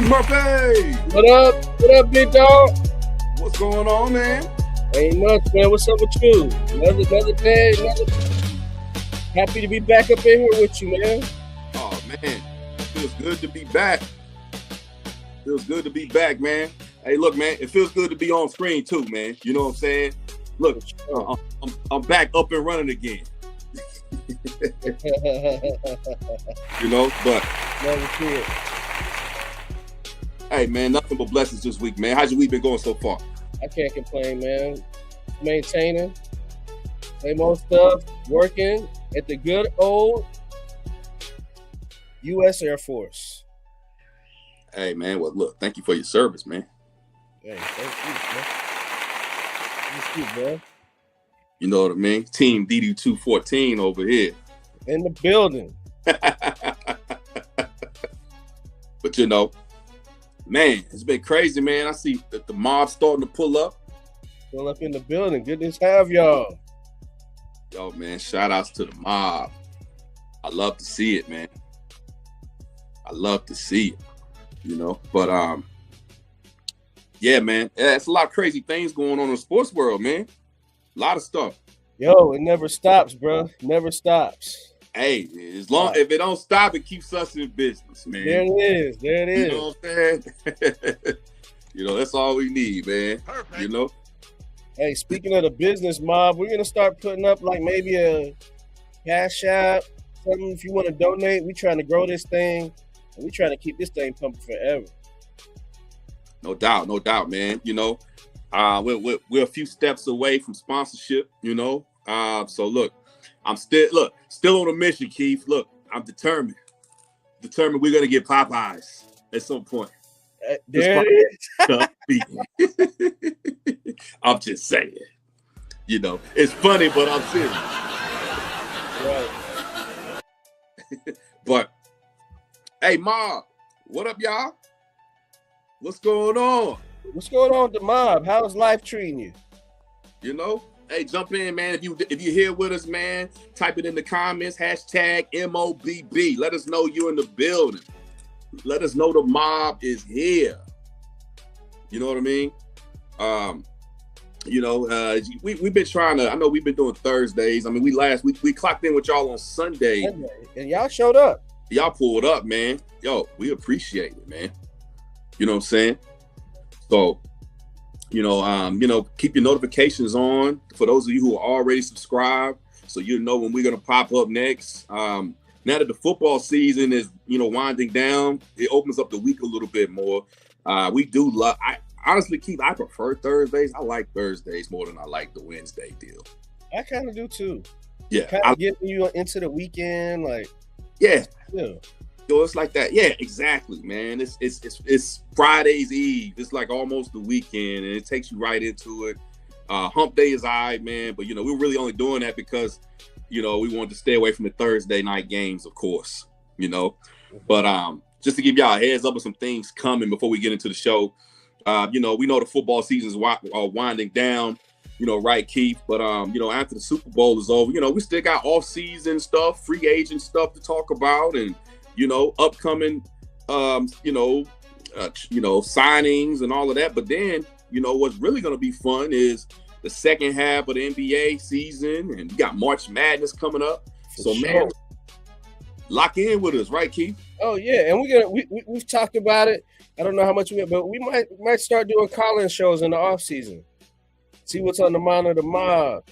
Murphy! What up? What up, big dog? What's going on, man? Ain't much, man. What's up with you? Another day, Happy to be back up in here with you, man. Oh, man. Feels good to be back. Feels good to be back, man. Hey, look, man, it feels good to be on screen, too, man. You know what I'm saying? Look, I'm back up and running again. You know, but... Never see it. Hey, man, nothing but blessings this week, man. How's your week been going so far? I can't complain, man. Maintaining. Same old stuff. Working at the good old U.S. Air Force. Hey, man, well, look, thank you for your service, man. Hey, thank you, man. Thank you, man. You know what I mean? Team DD214 over here. In the building. But, you know, man, it's been crazy, man. I see that the mob starting to pull up. Pull up in the building. Goodness have y'all. Yo, man, shout outs to the mob. I love to see it, man. I love to see it, you know. But, yeah, man, it's a lot of crazy things going on in the sports world, man. A lot of stuff. Yo, it never stops, bro. Never stops. Hey, as long if it don't stop, it keeps us in business, man. There it is. There it is. You know what I'm saying? You know, that's all we need, man. Perfect. You know? Hey, speaking of the business mob, we're gonna start putting up like maybe a cash app, something if you want to donate. We trying to grow this thing, and we trying to keep this thing pumping forever. No doubt, man. You know, we're a few steps away from sponsorship, you know. So look, I'm still on a mission, Keith. Look, I'm determined we're gonna get Popeyes at some point. There it is. I'm just saying. You know, it's funny, but I'm serious. Right. But hey, Ma, what up, y'all? What's going on? What's going on with the mob? How's life treating you? You know, hey, jump in, man. If you're here with us, man, type it in the comments. Hashtag MOBB. Let us know you're in the building. Let us know the mob is here. You know what I mean? You know, we've been trying to. I know we've been doing Thursdays. I mean, we clocked in with y'all on Sunday, and y'all showed up. Y'all pulled up, man. Yo, we appreciate it, man. You know what I'm saying? So, you know, keep your notifications on for those of you who are already subscribed, so you know when we're gonna pop up next. Now that the football season is, you know, winding down, it opens up the week a little bit more. We do love. I honestly, Keith, I prefer Thursdays. I like Thursdays more than I like the Wednesday deal. I kind of do too. Yeah, kind of getting you into the weekend, like yeah. Yo, it's like that. Yeah, exactly, man. It's Friday's Eve. It's like almost the weekend, and it takes you right into it. Hump day is all right, man. But, you know, we're really only doing that because, you know, we wanted to stay away from the Thursday night games, of course, you know. But just to give y'all a heads up of some things coming before we get into the show. You know, we know the football season is winding down, you know, right, Keith? But, you know, after the Super Bowl is over, you know, we still got off-season stuff, free agent stuff to talk about, and, you know, upcoming, signings and all of that. But then, you know, what's really going to be fun is the second half of the NBA season, and you got March Madness coming up. So, man, lock in with us, right, Keith? Oh yeah, and we've talked about it. I don't know how much but we might start doing call-in shows in the off season. See what's on the mind of the mob.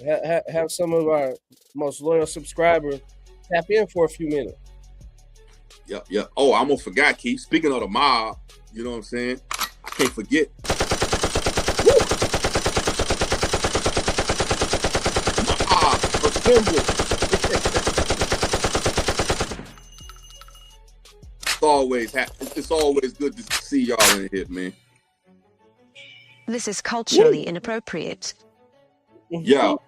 Have some of our most loyal subscribers tap in for a few minutes. Yep. Oh, I almost forgot, Keith. Speaking of the mob, you know what I'm saying? I can't forget. Mob assemble. It's always good to see y'all in here, man. This is culturally inappropriate. Yo.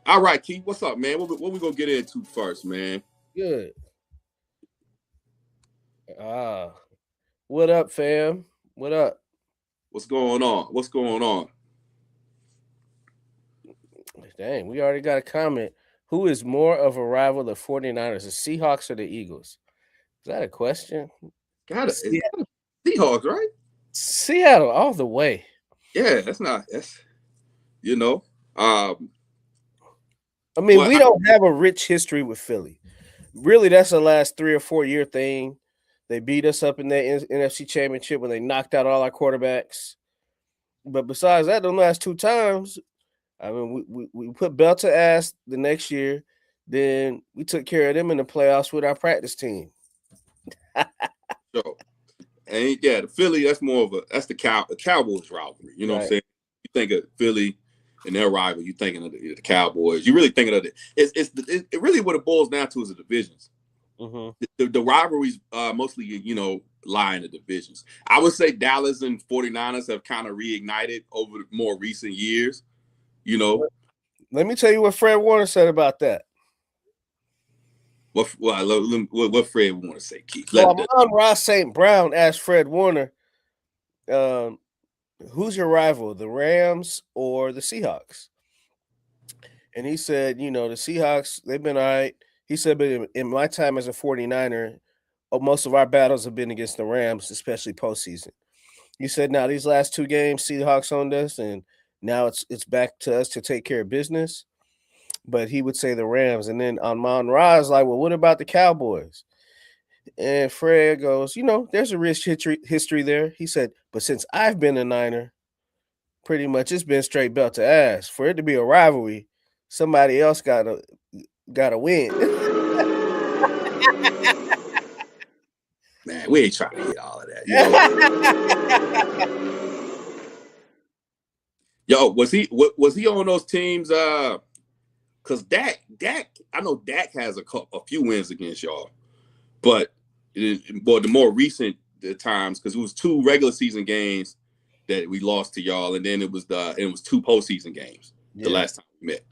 All right, Keith, what's up, man? What we gonna get into first, man? Good. What up, fam? What up? What's going on? Dang, we already got a comment. Who is more of a rival, the 49ers, the Seahawks or the Eagles? that a question? Got it. Seahawks, right? Seattle all the way. Yeah, that's you know. Um, I mean, but we don't have a rich history with Philly. Really, that's a last 3 or 4 year thing. They beat us up in the NFC Championship when they knocked out all our quarterbacks. But besides that, the last 2 times, I mean, we put belt to ass the next year. Then we took care of them in the playoffs with our practice team. so, and yeah, the Philly, that's more of that's the Cowboys rivalry. You know what I'm Right. saying? You think of Philly and their rival, you thinking of the Cowboys. You really thinking of it really what it boils down to is the divisions. Mm-hmm. The rivalries mostly, lie in the divisions. I would say Dallas and 49ers have kind of reignited over more recent years. Let me tell you what Fred Warner said about that. What Fred want to say, Keith? Ross St. Brown asked Fred Warner, who's your rival, the Rams or the Seahawks? And he said, the Seahawks, they've been all right. He said, but in my time as a 49er, most of our battles have been against the Rams, especially postseason. He said, now these last 2 games, Seahawks owned us, and now it's back to us to take care of business. But he would say the Rams. And then Amon Ra is like, well, what about the Cowboys? And Fred goes, there's a rich history there. He said, but since I've been a Niner, pretty much it's been straight belt to ass. For it to be a rivalry, somebody else gotta win. Man, we ain't trying to hit all of that. Yo, was he on those teams? Because Dak, I know Dak has a few wins against y'all, but the more recent times, because it was 2 regular season games that we lost to y'all, and then it was 2 postseason games the last time we met.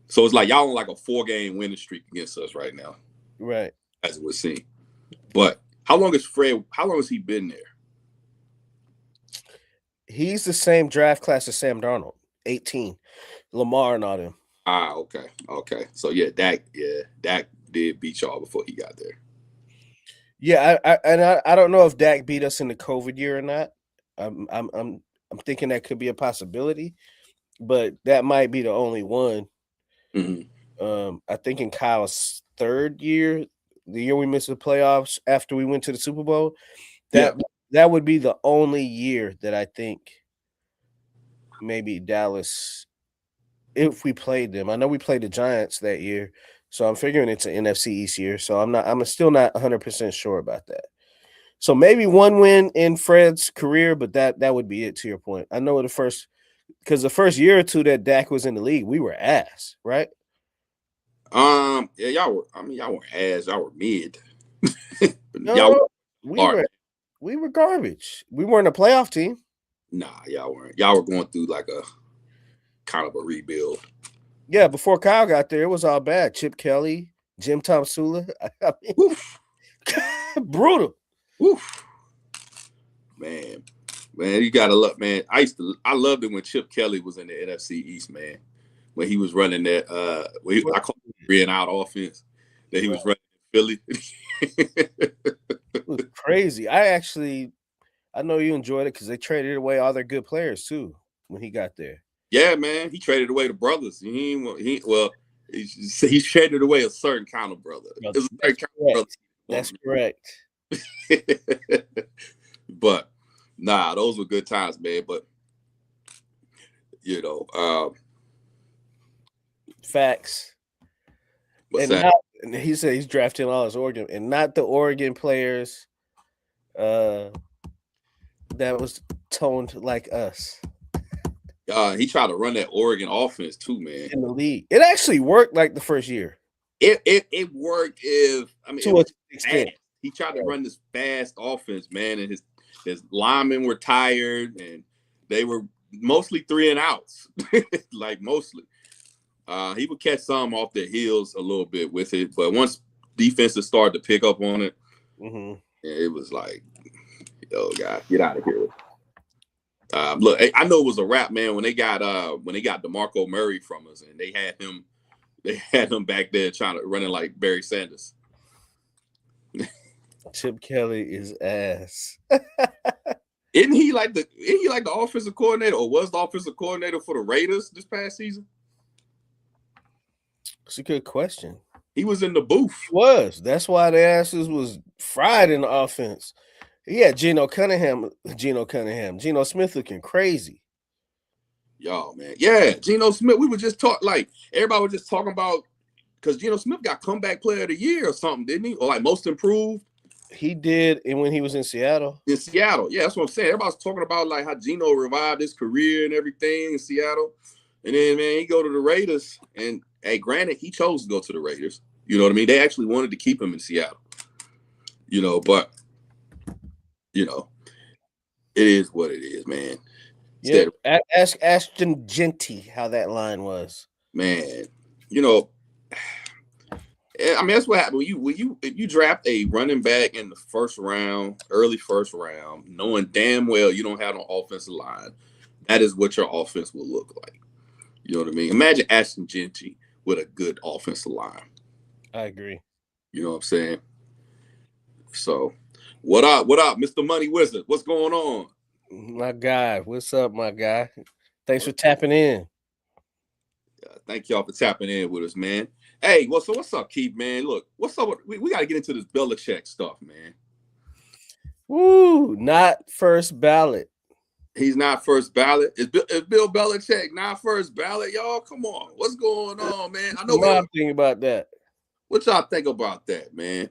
So it's like y'all on like a 4-game winning streak against us right now, right? As it would seem. But how long has he been there? He's the same draft class as Sam Darnold, 18. Lamar and all them. Okay. So yeah, Dak did beat y'all before he got there. Yeah, I don't know if Dak beat us in the COVID year or not. I'm thinking that could be a possibility, but that might be the only one. Mm-hmm. I think in Kyle's 3rd year, the year we missed the playoffs after we went to the Super Bowl, that would be the only year that I think maybe Dallas, if we played them. I know we played the Giants that year, so I'm figuring it's an NFC East year. So I'm still not 100% sure about that. So maybe 1 win in Fred's career, but that would be it. To your point, I know the first year or 2 that Dak was in the league, we were ass, right? Yeah, y'all were ass. Y'all were mid. No, we were garbage. We weren't a playoff team. Nah, y'all weren't. Y'all were going through like a kind of a rebuild. Yeah, before Kyle got there, it was all bad. Chip Kelly, Jim Tomsula. I mean, brutal. Oof. Man, you gotta love, man. I loved it when Chip Kelly was in the NFC East, man. When he was running that, I call it ran out offense that he was running in Philly. It was crazy. I know you enjoyed it because they traded away all their good players too when he got there. Yeah, man, he traded away the brothers. He traded away a certain kind of brother. That's correct. But nah, those were good times, man. But facts. And he said he's drafting all his Oregon, and not the Oregon players that was toned like us. He tried to run that Oregon offense too, man. In the league, it actually worked like the first year. It worked to an extent. He tried to run this fast offense, man, and his linemen were tired, and they were mostly 3 and outs, like mostly. He would catch some off their heels a little bit with it, but once defenses started to pick up on it, it was like, oh God, get out of here. Look, I know it was a wrap, man, when they got DeMarco Murray from us, and they had him back there running like Barry Sanders. Chip Kelly is ass. Isn't he like the offensive coordinator, or was the offensive coordinator for the Raiders this past season? It's a good question. He was in the booth. He was. That's why the asses was fried in the offense. Yeah, Geno Cunningham. Geno Smith looking crazy. Y'all, man. Yeah, Geno Smith. We were just everybody was just talking about, because Geno Smith got comeback player of the year or something, didn't he? Or like most improved. He did, and when he was in Seattle. In Seattle, yeah, that's what I'm saying. Everybody's talking about like how Geno revived his career and everything in Seattle, and then man, he go to the Raiders, and hey, granted, he chose to go to the Raiders. You know what I mean? They actually wanted to keep him in Seattle. But it is what it is, man. Yeah, ask Ashton Genty how that line was, man. I mean, that's what happened if you draft a running back in the first round, early first round, knowing damn well you don't have an offensive line. That is what your offense will look like. You know what I mean? Imagine Ashton Genty with a good offensive line. I agree. You know what I'm saying? So, what up, Mr. Money Wizard? What's going on? My guy, what's up, my guy? Thanks for tapping in. Thank y'all for tapping in with us, man. Hey, so what's up, Keith, man? Look, what's up? We got to get into this Belichick stuff, man. Woo, not first ballot. He's not first ballot. Is Bill Belichick not first ballot, y'all? Come on. What's going on, man? I know what I'm thinking about that. What y'all think about that, man?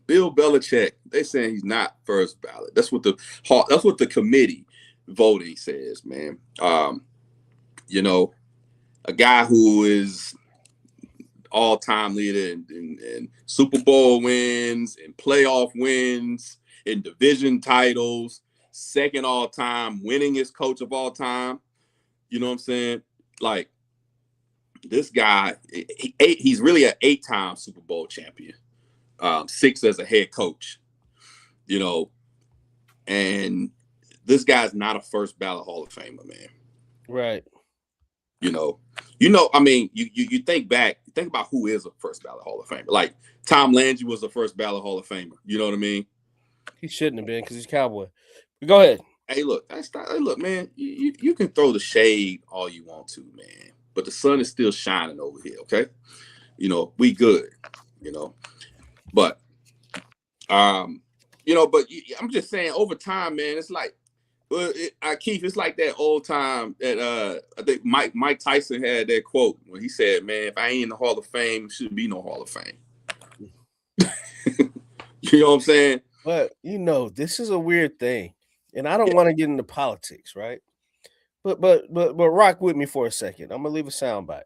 Bill Belichick, they saying he's not first ballot. That's what the committee voting says, man. A guy who is all-time leader in Super Bowl wins, and playoff wins, in division titles, second all-time, winningest coach of all time. You know what I'm saying? Like, this guy, he's really an 8-time Super Bowl champion, 6 as a head coach, and this guy's not a first ballot Hall of Famer, man. Right. I mean, you think about who is a first ballot Hall of Famer. Like Tom Landry was a first ballot Hall of Famer. You know what I mean? He shouldn't have been because he's Cowboy. But go ahead. Hey, look, man. You can throw the shade all you want to, man, but the sun is still shining over here. Okay, we good. But I'm just saying, over time, man, it's like. Keith, it's like that old time that I think Mike Tyson had that quote when he said, "Man, if I ain't in the Hall of Fame, shouldn't be no Hall of Fame." You know what I'm saying? But this is a weird thing, and I don't want to get into politics, right? But rock with me for a second. I'm gonna leave a soundbite.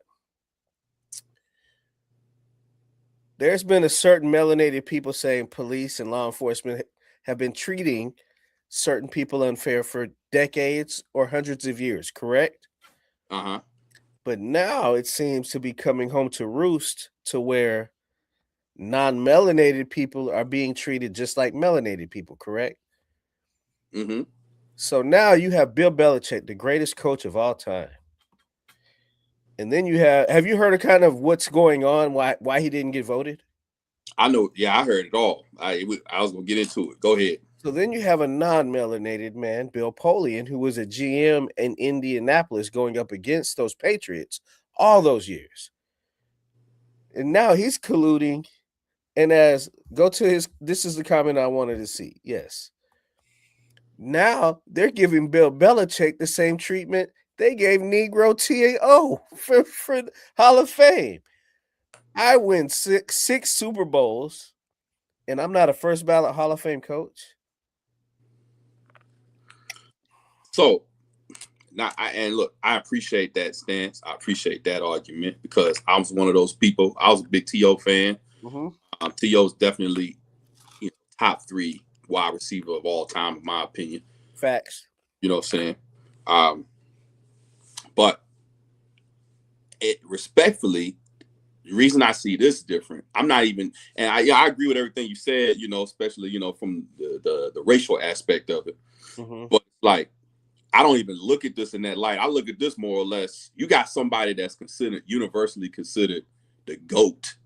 There's been a certain melanated people saying police and law enforcement have been treating certain people unfair for decades or hundreds of years, correct? Uh-huh. But now it seems to be coming home to roost to where non-melanated people are being treated just like melanated people, correct? Mm-hmm. So now you have Bill Belichick, the greatest coach of all time. And then you have you heard of kind of what's going on, why he didn't get voted? I know. Yeah, I heard it all. I was going to get into it. Go ahead. So then you have a non-melanated man, Bill Polian, who was a GM in Indianapolis going up against those Patriots all those years. And now he's colluding. And this is the comment I wanted to see. Yes. Now they're giving Bill Belichick the same treatment they gave Negro TAO for Hall of Fame. I win six Super Bowls, and I'm not a first ballot Hall of Fame coach. So now, I appreciate that stance. I appreciate that argument because I was one of those people. I was a big T.O. fan. Mm-hmm. T.O.'s definitely top 3 wide receiver of all time, in my opinion. Facts. You know what I'm saying? But respectfully, the reason I see this different, I'm not even, and I agree with everything you said, especially, from the racial aspect of it. Mm-hmm. But like, I don't even look at this in that light. I look at this more or less, you got somebody that's universally considered the GOAT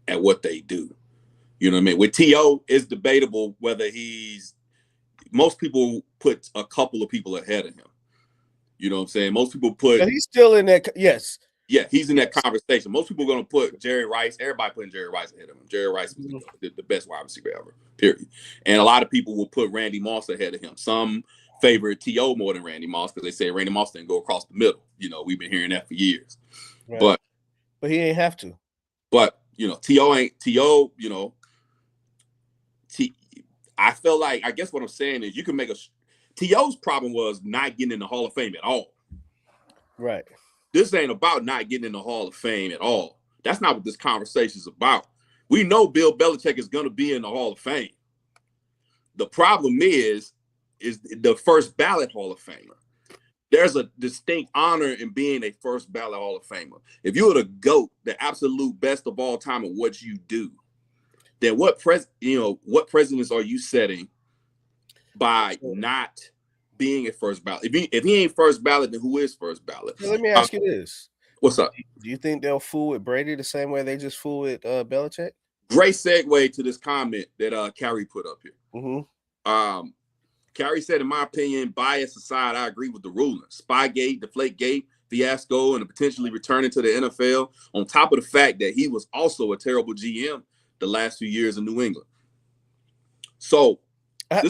at what they do. You know what I mean? With T.O., it's debatable whether he's. Most people put a couple of people ahead of him. You know what I'm saying? Most people put. But he's still in that. Yes. Yeah, he's in that conversation. Most people are going to put Jerry Rice. Everybody putting Jerry Rice ahead of him. Jerry Rice was the best wide receiver ever, period. And a lot of people will put Randy Moss ahead of him. Some favor T.O. more than Randy Moss because they say Randy Moss didn't go across the middle. You know, we've been hearing that for years. Right. But he ain't have to. But, you know, T.O., you know, I feel like, I guess what I'm saying is you can make T.O.'s problem was not getting in the Hall of Fame at all. Right. This ain't about not getting in the Hall of Fame at all. That's not what this conversation is about. We know Bill Belichick is going to be in the Hall of Fame. The problem is the first ballot Hall of Famer. There's a distinct honor in being a first ballot Hall of Famer. If you were the GOAT, the absolute best of all time at what you do, then what precedents are you setting by not being a first ballot? If he ain't first ballot, then who is first ballot? Let me ask you this. What's up? Do you think they'll fool with Brady the same way they just fool with Belichick? Great segue to this comment that Carrie put up here. Mm-hmm. Carrie said, in my opinion, bias aside, I agree with the ruling. Spygate, Deflategate, fiasco, and potentially returning to the NFL, on top of the fact that he was also a terrible GM the last few years in New England. So I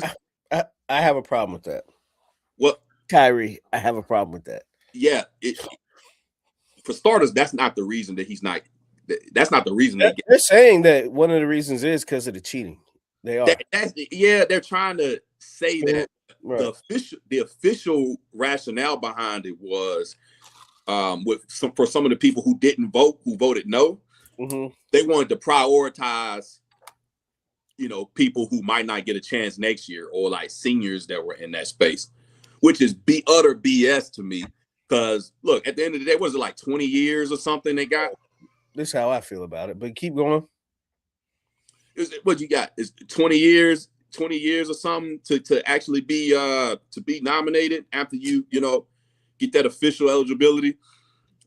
have a problem with that. What? Kyrie, I have a problem with that. Yeah. For starters, that's not the reason that he's not. That's not the reason they're saying that one of the reasons is because of the cheating. They are. They're trying to say that. Right. The official rationale behind it was for some of the people who didn't vote, who voted no. Mm-hmm. They wanted to prioritize, you know, people who might not get a chance next year, or like seniors that were in that space, which is utter BS to me. Because look, at the end of the day, was it like 20 years or something they got? This is how I feel about it, but keep going. What you got is 20 years or something to actually be nominated after you get that official eligibility.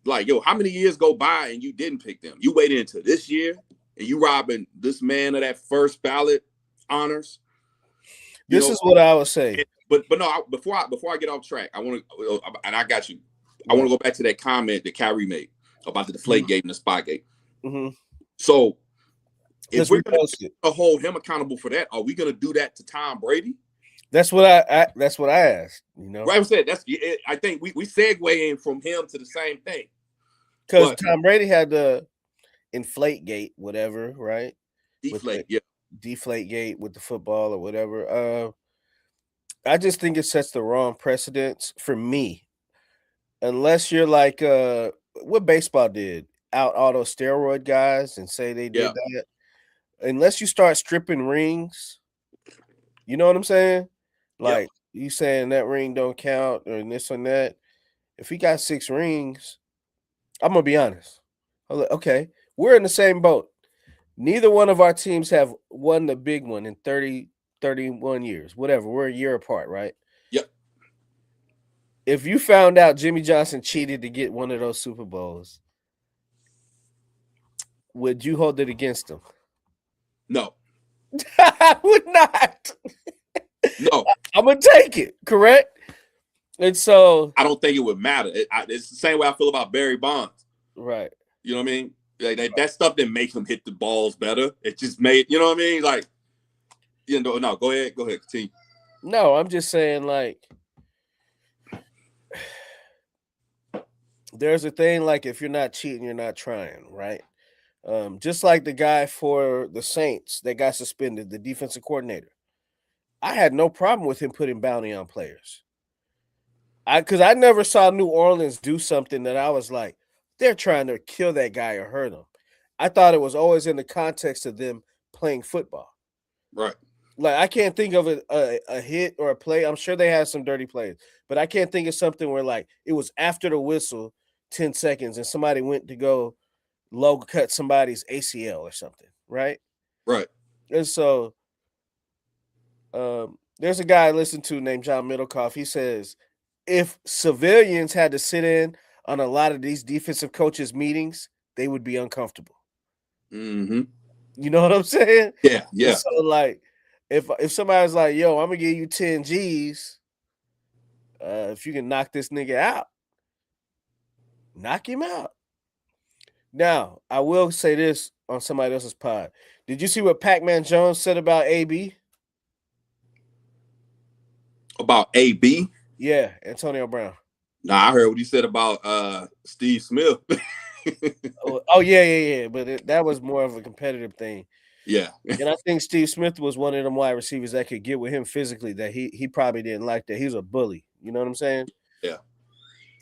Like, yo, how many years go by and you didn't pick them? You waited until this year and you robbing this man of that first ballot honors. This is what I would say. But no, before I get off track, I want to, and I got you. I want to go back to that comment that Kyrie made about the Deflategate and the Spygate. Mm-hmm. So if we're going to hold him accountable for that, are we going to do that to Tom Brady? That's what I asked. You know, right? I said I think we segue in from him to the same thing because Tom Brady had the Inflategate, whatever, right? Deflategate with the football or whatever. I just think it sets the wrong precedents for me, unless you're like what baseball did, out all those steroid guys and say they did that. Unless you start stripping rings, you know what I'm saying? Like you saying that ring don't count or this and that. If he got 6 rings, I'm gonna be honest. I'm like, okay, we're in the same boat. Neither one of our teams have won the big one in 31 years, whatever. We're a year apart, right? Yep. If you found out Jimmy Johnson cheated to get one of those Super Bowls, would you hold it against him? No. I would not. No. I'm going to take it, correct? And so I don't think it would matter. It's the same way I feel about Barry Bonds. Right. You know what I mean? Like that stuff didn't make him hit the balls better. It just made, you know what I mean? Like, no, go ahead, continue. No, I'm just saying, like, there's a thing like if you're not cheating, you're not trying, right? Just like the guy for the Saints that got suspended, the defensive coordinator. I had no problem with him putting bounty on players. Because I never saw New Orleans do something that I was like, they're trying to kill that guy or hurt him. I thought it was always in the context of them playing football. Right. Like, I can't think of a hit or a play. I'm sure they had some dirty plays, but I can't think of something where, like, it was after the whistle, 10 seconds, and somebody went to go low cut somebody's ACL or something, right? Right. And so there's a guy I listen to named John Middlecoff. He says, if civilians had to sit in on a lot of these defensive coaches' meetings, they would be uncomfortable. Mm-hmm. You know what I'm saying? Yeah, yeah. So like, if somebody's like, "Yo, I'm gonna give you 10 G's, if you can knock this nigga out, knock him out." Now, I will say this on somebody else's pod. Did you see what Pac-Man Jones said about AB? About AB? Yeah, Antonio Brown. Nah, I heard what he said about Steve Smith. Oh yeah. But that was more of a competitive thing. Yeah. And I think Steve Smith was one of them wide receivers that could get with him physically that he probably didn't like that. He was a bully. You know what I'm saying? Yeah.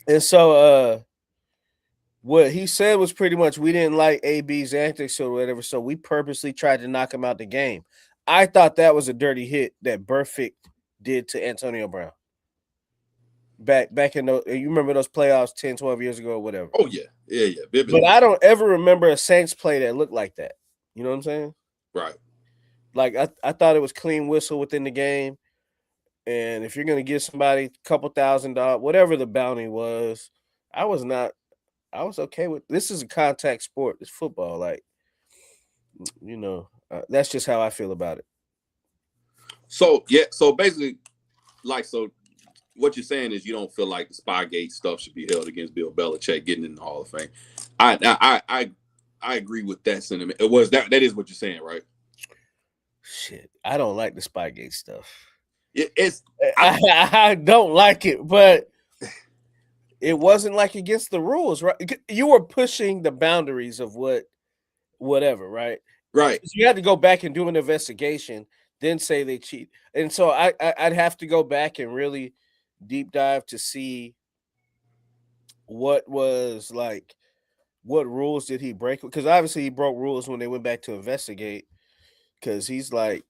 And so what he said was pretty much we didn't like AB's antics or whatever, so we purposely tried to knock him out the game. I thought that was a dirty hit that Burfict did to Antonio Brown. Back in the, you remember those playoffs 10, 12 years ago or whatever. Oh, yeah. But I don't ever remember a Saints play that looked like that. You know what I'm saying? Right. Like, I thought it was clean whistle within the game. And if you're going to give somebody a couple $1,000, whatever the bounty was, I was okay with this. Is a contact sport. It's football. Like, you know, that's just how I feel about it. So, yeah. So basically, like, so what you're saying is you don't feel like the Spygate stuff should be held against Bill Belichick getting in the Hall of Fame. I agree with that sentiment. It was that is what you're saying, right? Shit, I don't like the Spygate stuff. I don't like it, but it wasn't like against the rules, right? You were pushing the boundaries of whatever, right? Right. So you had to go back and do an investigation, then say they cheat. And so I'd have to go back and really deep dive to see what was like, what rules did he break? Because obviously he broke rules when they went back to investigate. Because he's like,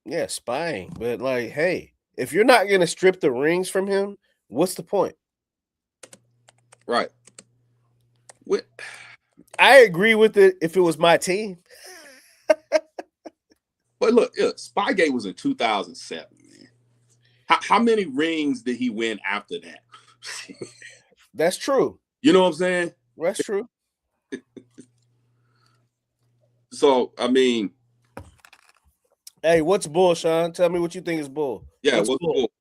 yeah, spying. But like, hey, if you're not gonna strip the rings from him, what's the point? Right. I agree with it if it was my team. But look, Spygate was in 2007, man. How many rings did he win after that? That's true. You know what I'm saying? That's true. So, I mean, hey, what's bull, Sean? Tell me what you think is bull. Yeah, what's bull?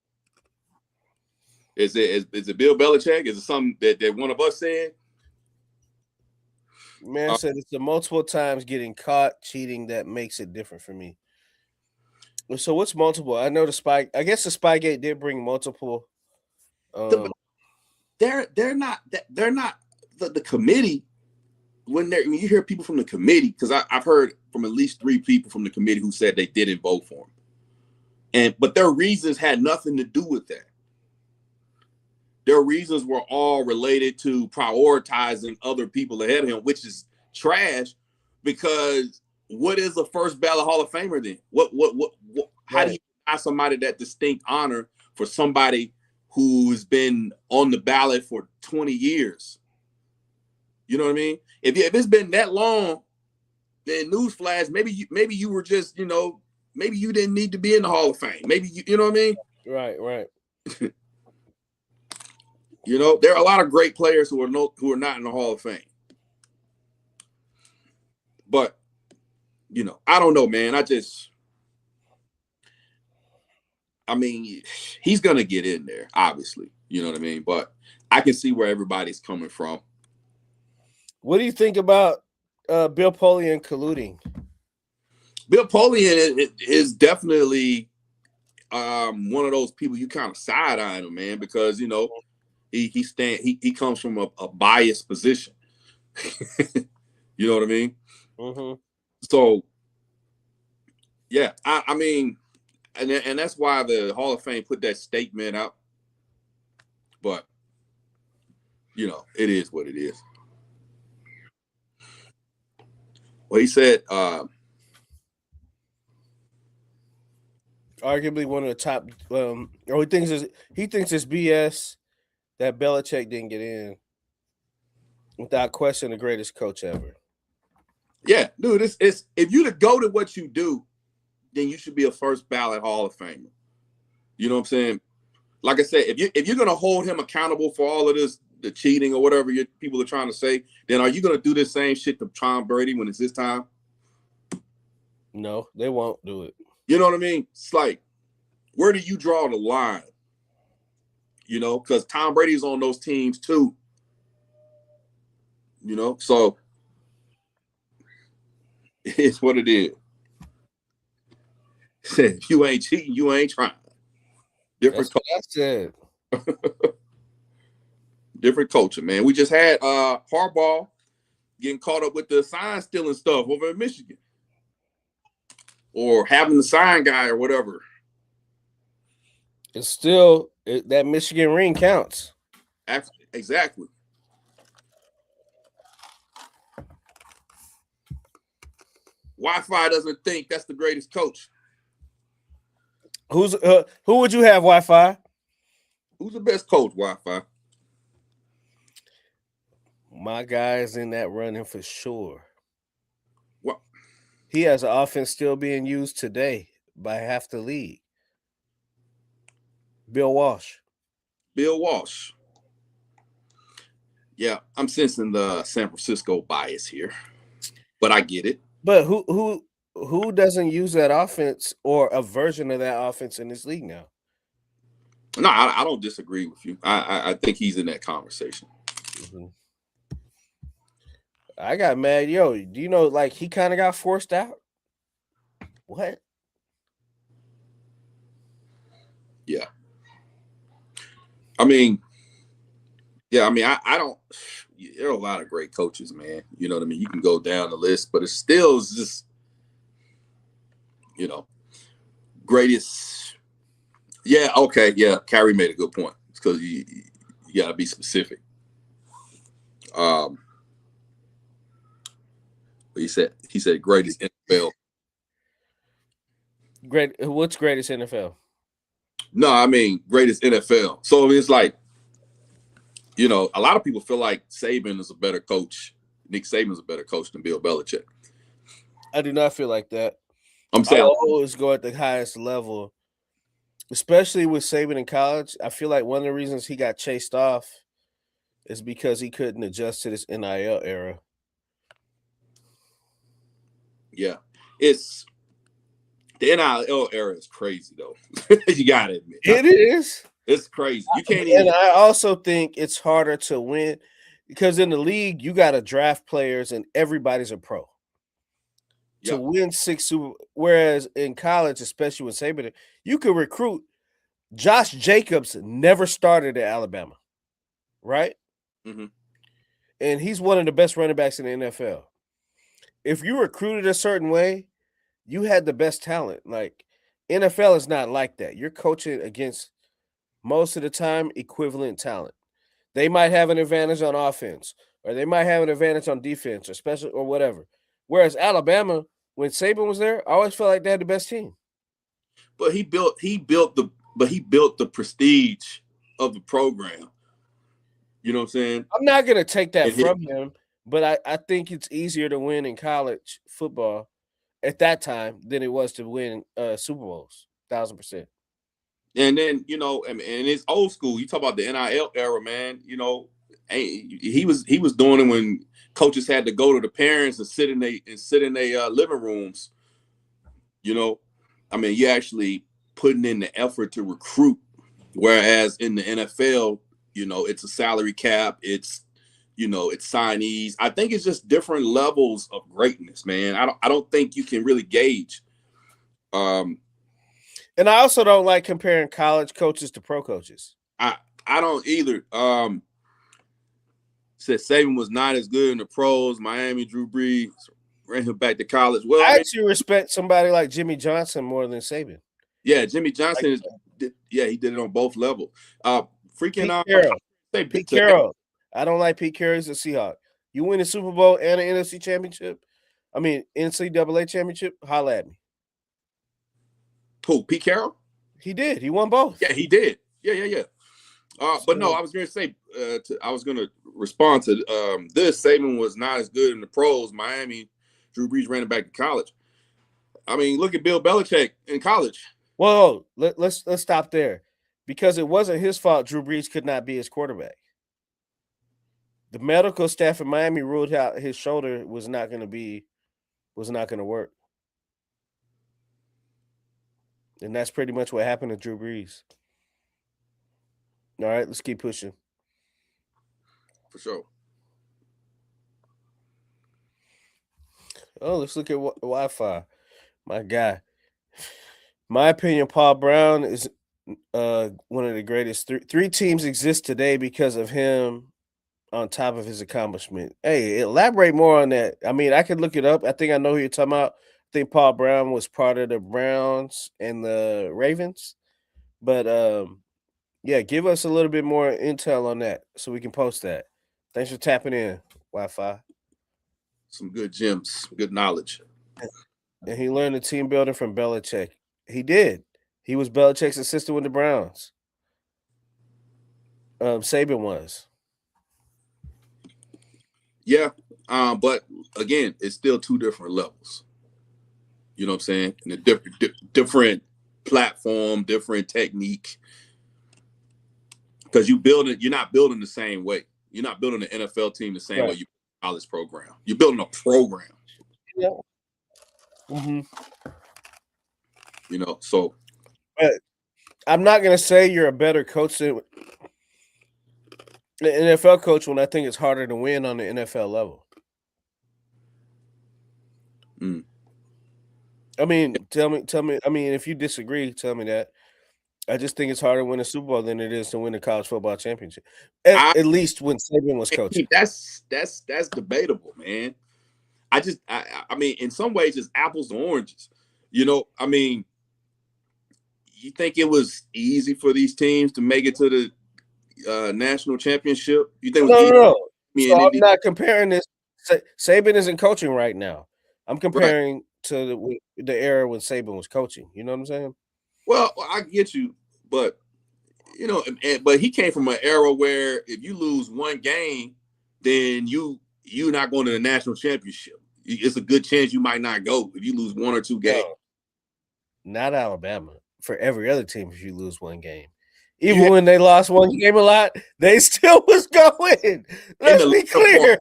Is it Bill Belichick? Is it something that one of us said? Man said it's the multiple times getting caught cheating that makes it different for me. So what's multiple? I know I guess the Spygate did bring multiple. They're not the committee. When you hear people from the committee, because I've heard from at least 3 people from the committee who said they didn't vote for him, but their reasons had nothing to do with that. Their reasons were all related to prioritizing other people ahead of him, which is trash. Because what is a first ballot Hall of Famer then? What how do you ask somebody that distinct honor for somebody who's been on the ballot for 20 years? You know what I mean? If it's been that long, then newsflash, maybe you were just, maybe you didn't need to be in the Hall of Fame. Maybe you know what I mean? Right. There are a lot of great players who are not in the Hall of Fame. But, I don't know, man. He's going to get in there, obviously. You know what I mean? But I can see where everybody's coming from. What do you think about Bill Polian colluding? Bill Polian is definitely one of those people you kind of side-eyeing him, man, because, he comes from a biased position. You know what I mean? Mm-hmm. So, yeah, I mean, and that's why the Hall of Fame put that statement out. But, it is what it is. Well, he said, arguably one of the top. He thinks it's BS that Belichick didn't get in. Without question, the greatest coach ever. Yeah, dude, it's if you to go to what you do, then you should be a first ballot Hall of Famer. You know what I'm saying? Like I said, if you're gonna hold him accountable for all of this, the cheating or whatever people are trying to say, then are you gonna do the same shit to Tom Brady when it's his time? No, they won't do it. You know what I mean? It's like, where do you draw the line? You know, because Tom Brady's on those teams too. You know, so it's what it is. If you ain't cheating, you ain't trying. Different That's what I said. different culture, man. We just had Harbaugh getting caught up with the sign stealing stuff over in Michigan. Or having the sign guy or whatever. It's still that Michigan ring counts. Exactly. Wi-Fi doesn't think that's the greatest coach. Who would you have, Wi-Fi? Who's the best coach, Wi-Fi? My guy is in that running for sure. What? He has an offense still being used today by half the league. Bill Walsh. Bill Walsh. Yeah, I'm sensing the San Francisco bias here, but I get it. But who doesn't use that offense or a version of that offense in this league now? No, I don't disagree with you. I think he's in that conversation. Mm-hmm. I got mad. Yo, do you know, like, he kind of got forced out? What? Yeah. I mean, I don't. There are a lot of great coaches, man. You know what I mean? You can go down the list, but it still is just, you know, greatest. Yeah, okay, yeah. Kyrie made a good point. It's because you got to be specific. He said greatest NFL. Great. What's greatest NFL? No, I mean greatest NFL. So it's like, you know, a lot of people feel like Saban is a better coach. Nick Saban is a better coach than Bill Belichick. I do not feel like that. I'm saying I'll always go at the highest level, especially with Saban in college. I feel like one of the reasons he got chased off is because he couldn't adjust to this NIL era. Yeah, it's the NIL era is crazy though. You gotta admit it is. It's crazy. You can't even. And I also think it's harder to win because in the league you got to draft players and everybody's a pro. To win 6 Super, whereas in college, especially with Saban, you could recruit. Josh Jacobs never started at Alabama, right? Mm-hmm. And he's one of the best running backs in the NFL. If you recruited a certain way, you had the best talent. Like, NFL is not like that. You're coaching against most of the time equivalent talent. They might have an advantage on offense, or they might have an advantage on defense, or special or whatever. Whereas Alabama, when Saban was there, I always felt like they had the best team. But he built the prestige of the program. You know what I'm saying? I'm not gonna take that from him, but I think it's easier to win in college football at that time than it was to win Super Bowls, 1,000%. And then, you know, and it's old school. You talk about the NIL era, man. You know, he was doing it when coaches had to go to the parents and sit in their living rooms. You know, I mean, you actually putting in the effort to recruit, whereas in the NFL, you know, it's a salary cap. It's, you know, it's signees. I think it's just different levels of greatness, man. I don't think you can really gauge. And I also don't like comparing college coaches to pro coaches. I don't either. Said Saban was not as good in the pros. Miami, Drew Brees ran him back to college. Well, I actually respect somebody like Jimmy Johnson more than Saban. Yeah, Jimmy Johnson he did it on both levels. Pete Carroll. I don't like Pete Carroll. He's a Seahawk. You win a Super Bowl and an NFC championship. I mean, NCAA championship. Holla at me. Who? Pete Carroll? He did. He won both. Yeah, he did. Yeah. But no, I was going to say, I was going to respond to this. Saban was not as good in the pros. Miami, Drew Brees ran it back to college. I mean, look at Bill Belichick in college. Well, let's stop there, because it wasn't his fault Drew Brees could not be his quarterback. The medical staff in Miami ruled out his shoulder was not going to work. And that's pretty much what happened to Drew Brees. All right, let's keep pushing. For sure. Oh, let's look at Wi-Fi. My guy. My opinion, Paul Brown is one of the greatest. Three teams exist today because of him on top of his accomplishment. Hey, elaborate more on that. I mean, I could look it up. I think I know who you're talking about. I think Paul Brown was part of the Browns and the Ravens. But yeah, give us a little bit more intel on that so we can post that. Thanks for tapping in, Wi-Fi. Some good gems, good knowledge. And he learned the team building from Belichick. He did. He was Belichick's assistant with the Browns. Saban was. Yeah, but again, it's still two different levels. You know what I'm saying? And a different platform, different technique. Because you're not building the same way. You're not building an NFL team the same way you build a college program. You're building a program. Yeah. Mm-hmm. You know, so. But I'm not going to say you're a better coach than the NFL coach when I think it's harder to win on the NFL level. Mm. I mean, tell me. I mean, if you disagree, tell me that. I just think it's harder to win a Super Bowl than it is to win a college football championship. At least when Saban was coaching. That's debatable, man. I mean, in some ways, it's apples to oranges. You know, I mean, you think it was easy for these teams to make it to the national championship? You think it was easy? No. So I'm not comparing this. Saban isn't coaching right now. I'm comparing to the era when Saban was coaching. You know what I'm saying? Well, I get you, but you know, but he came from an era where if you lose one game, then you're not going to the national championship. It's a good chance you might not go if you lose one or two games. No, not Alabama. For every other team, if you lose one game, even when they lost one game a lot, they still was going. Let's be clear.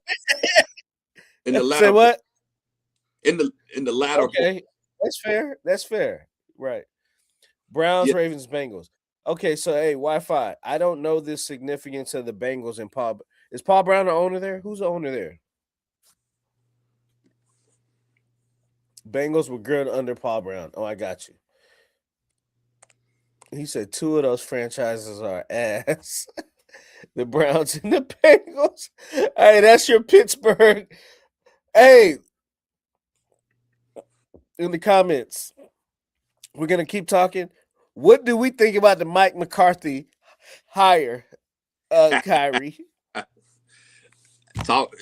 In the latter, say what? In the latter. Okay, that's fair. Right. Browns, Ravens, Bengals. Okay, so hey, Wi-Fi. I don't know the significance of the Bengals and Paul. Is Paul Brown the owner there? Who's the owner there? Bengals were good under Paul Brown. Oh, I got you. He said two of those franchises are ass. The Browns and the Bengals. Hey, that's your Pittsburgh. Hey, in the comments, we're going to keep talking. What do we think about the Mike McCarthy hire, Kyrie? Talk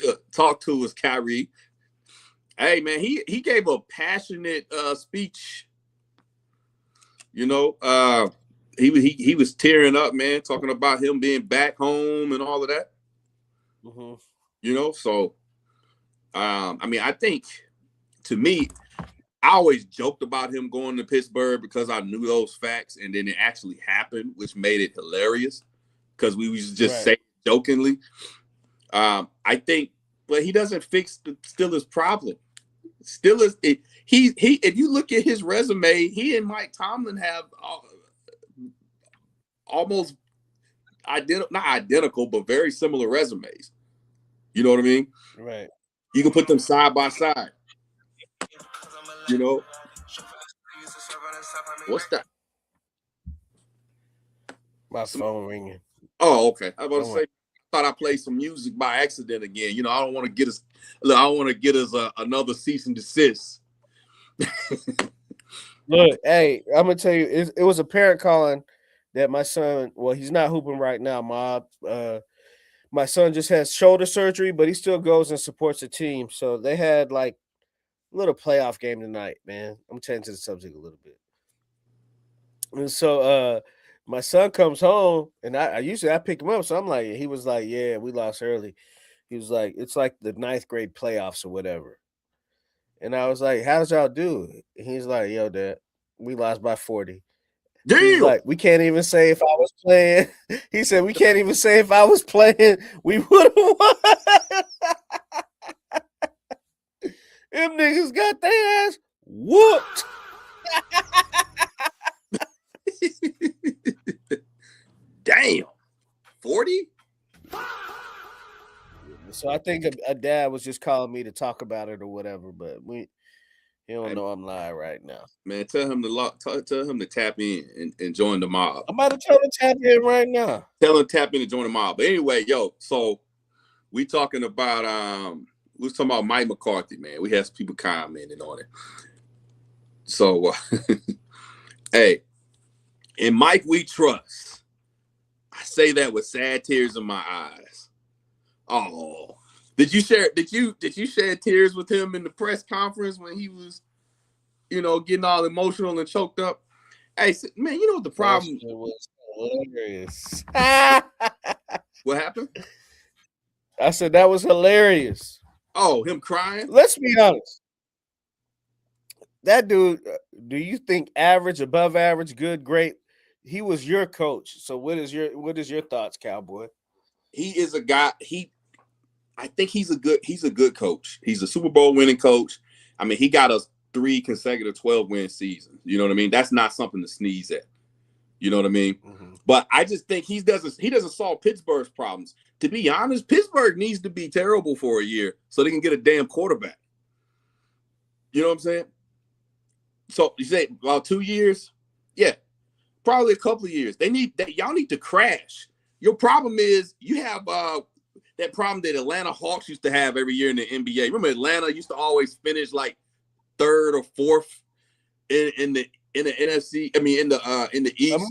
to us, Kyrie. Hey, man, he gave a passionate speech. You know, he was tearing up, man, talking about him being back home and all of that. Mm-hmm. You know, so I mean, I think to me, I always joked about him going to Pittsburgh because I knew those facts, and then it actually happened, which made it hilarious because we was just saying jokingly. I think, but he doesn't fix the Steelers' problem. Steelers, he if you look at his resume, he and Mike Tomlin have almost not identical, but very similar resumes. You know what I mean? Right. You can put them side by side. You know, what's that? My phone ringing. Oh, okay. I was about to say, I thought I played some music by accident again. You know, I don't want to get us. Look, I don't want to get us another cease and desist. Look, hey, I'm gonna tell you, it was a parent calling that my son. Well, he's not hooping right now, Mob. My son just has shoulder surgery, but he still goes and supports the team. So they had like a little playoff game tonight, man. I'm changing the subject a little bit. And so my son comes home, and I usually pick him up. So I'm like, he was like, yeah, we lost early. He was like, it's like the 9th grade playoffs or whatever. And I was like, how did y'all do? And he's like, yo, Dad, we lost by 40. Damn. He's like, we can't even say if I was playing. He said, we can't even say if I was playing, we would have won. Them niggas got their ass whooped. Damn. 40? So I think a dad was just calling me to talk about it or whatever, but he don't know I'm live right now. Man, tell him to tap in and join the mob. I'm about to tell him to tap in right now. Tell him to tap in and join the mob. But anyway, so we talking about we was talking about Mike McCarthy, man. We had some people commenting on it. So hey, in Mike we trust. I say that with sad tears in my eyes. Oh, did you shed tears with him in the press conference when he was, getting all emotional and choked up? Hey, man, you know what the problem was? Hilarious. What happened? I said that was hilarious. Oh, him crying? Let's be honest. That dude, do you think average, above average, good, great? He was your coach. So what is your thoughts, Cowboy? He is a guy. I think he's a good coach. He's a Super Bowl winning coach. I mean, he got us 3 consecutive 12-win seasons. You know what I mean? That's not something to sneeze at. You know what I mean? Mm-hmm. But I just think he doesn't solve Pittsburgh's problems. To be honest, Pittsburgh needs to be terrible for a year so they can get a damn quarterback. You know what I'm saying? So you say about 2 years? Yeah, probably a couple of years. Y'all need to crash. Your problem is you have that problem that Atlanta Hawks used to have every year in the NBA. Remember, Atlanta used to always finish like 3rd or 4th in the NFC. I mean, in the East. I'm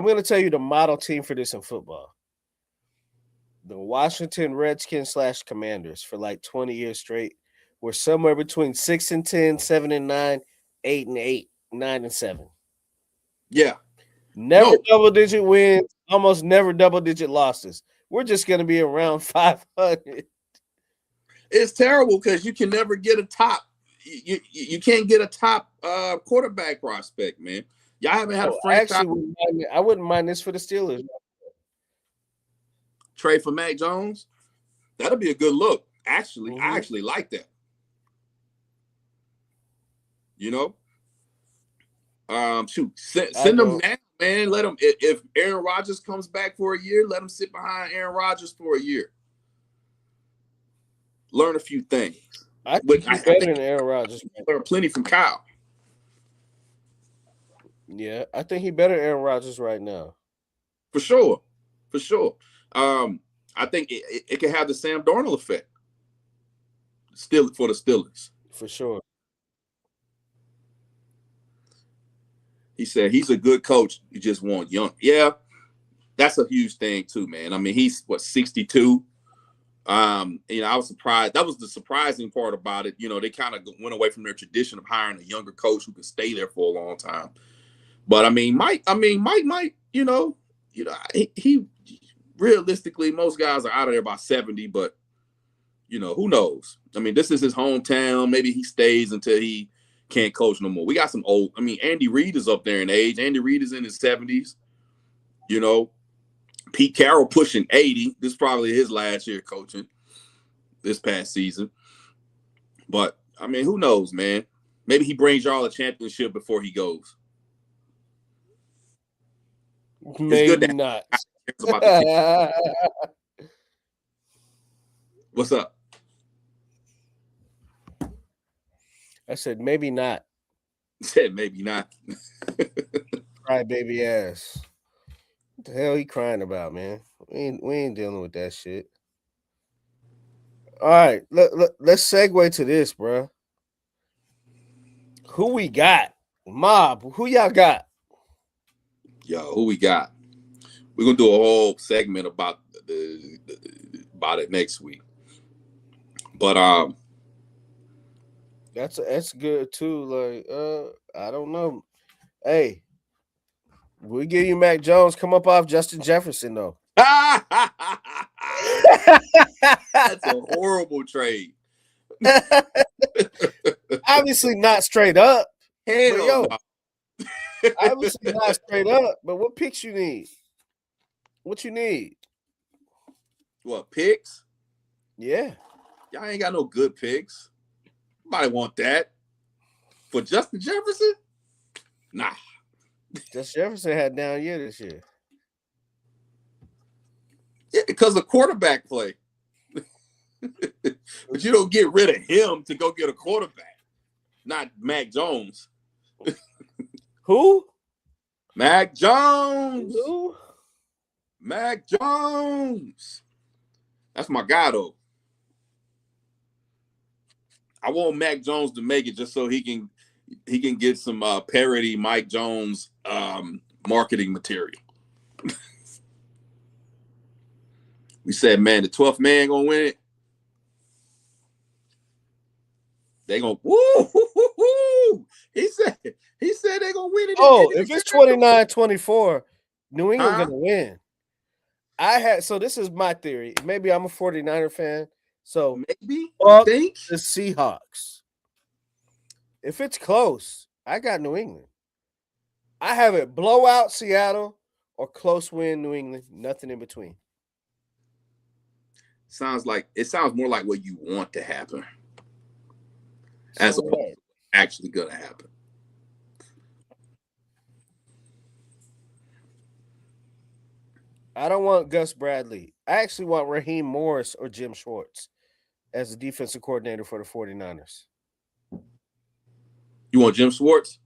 gonna tell you the model team for this in football. The Washington Redskins / Commanders for like 20 years straight were somewhere between 6-10, 7-9, 8-8, 9-7. Yeah. Never double-digit wins, almost never double-digit losses. We're just going to be around 500. It's terrible because you can never get a top. You can't get a top quarterback prospect, man. Y'all haven't had a franchise. Actually, I wouldn't mind this for the Steelers. Trade for Mac Jones? That'll be a good look. Actually, I actually like that. Send them now, man. Let them. If Aaron Rodgers comes back for a year, let him sit behind Aaron Rodgers for a year. Learn a few things. I think he's better than Aaron Rodgers. Learn plenty from Kyle. Yeah, I think he's better than Aaron Rodgers right now. For sure. I think it can have the Sam Darnold effect. Still for the Steelers. For sure. He said he's a good coach. You just want young. Yeah, that's a huge thing too, man. I mean, he's 62. I was surprised. That was the surprising part about it. They kind of went away from their tradition of hiring a younger coach who could stay there for a long time. But Mike, he realistically, most guys are out of there by 70, but who knows? I mean, this is his hometown. Maybe he stays until he can't coach no more. We got some old. I mean, Andy Reid is up there in age. Andy Reid is in his 70s. Pete Carroll pushing 80. This is probably his last year coaching this past season. But I mean, who knows, man? Maybe he brings y'all a championship before he goes. Maybe not. What's up? I said maybe not. Said maybe not. Cry baby ass. What the hell he crying about, man? We ain't dealing with that shit. All right, let's segue to this, bro. Who we got? Mob. Who y'all got? Yo, who we got? We're gonna do a whole segment about about it next week. But that's good too. Like, I don't know. Hey, we give you Mac Jones. Come up off Justin Jefferson though. That's a horrible trade. Obviously not straight up. Hell, obviously not straight up. But what picks you need? What you need? What picks? Yeah, y'all ain't got no good picks. Nobody want that for Justin Jefferson. Nah. Justin Jefferson had a down year this year. Yeah, because of quarterback play. But you don't get rid of him to go get a quarterback. Not Mac Jones. Who? Mac Jones. Who? Mac Jones. That's my guy, though. I want Mac Jones to make it just so he can get some parody Mike Jones marketing material. We said, man, the 12th man gonna win it. They gonna woo. He said they gonna win it. Oh, if it's 29-24, New England gonna win. So this is my theory. Maybe I'm a 49er fan. So maybe fuck the Seahawks. If it's close, I got New England. I have it blowout Seattle or close win New England. Nothing in between. Sounds more like what you want to happen, as opposed to actually gonna happen. I don't want Gus Bradley. I actually want Raheem Morris or Jim Schwartz as the defensive coordinator for the 49ers. You want Jim Schwartz?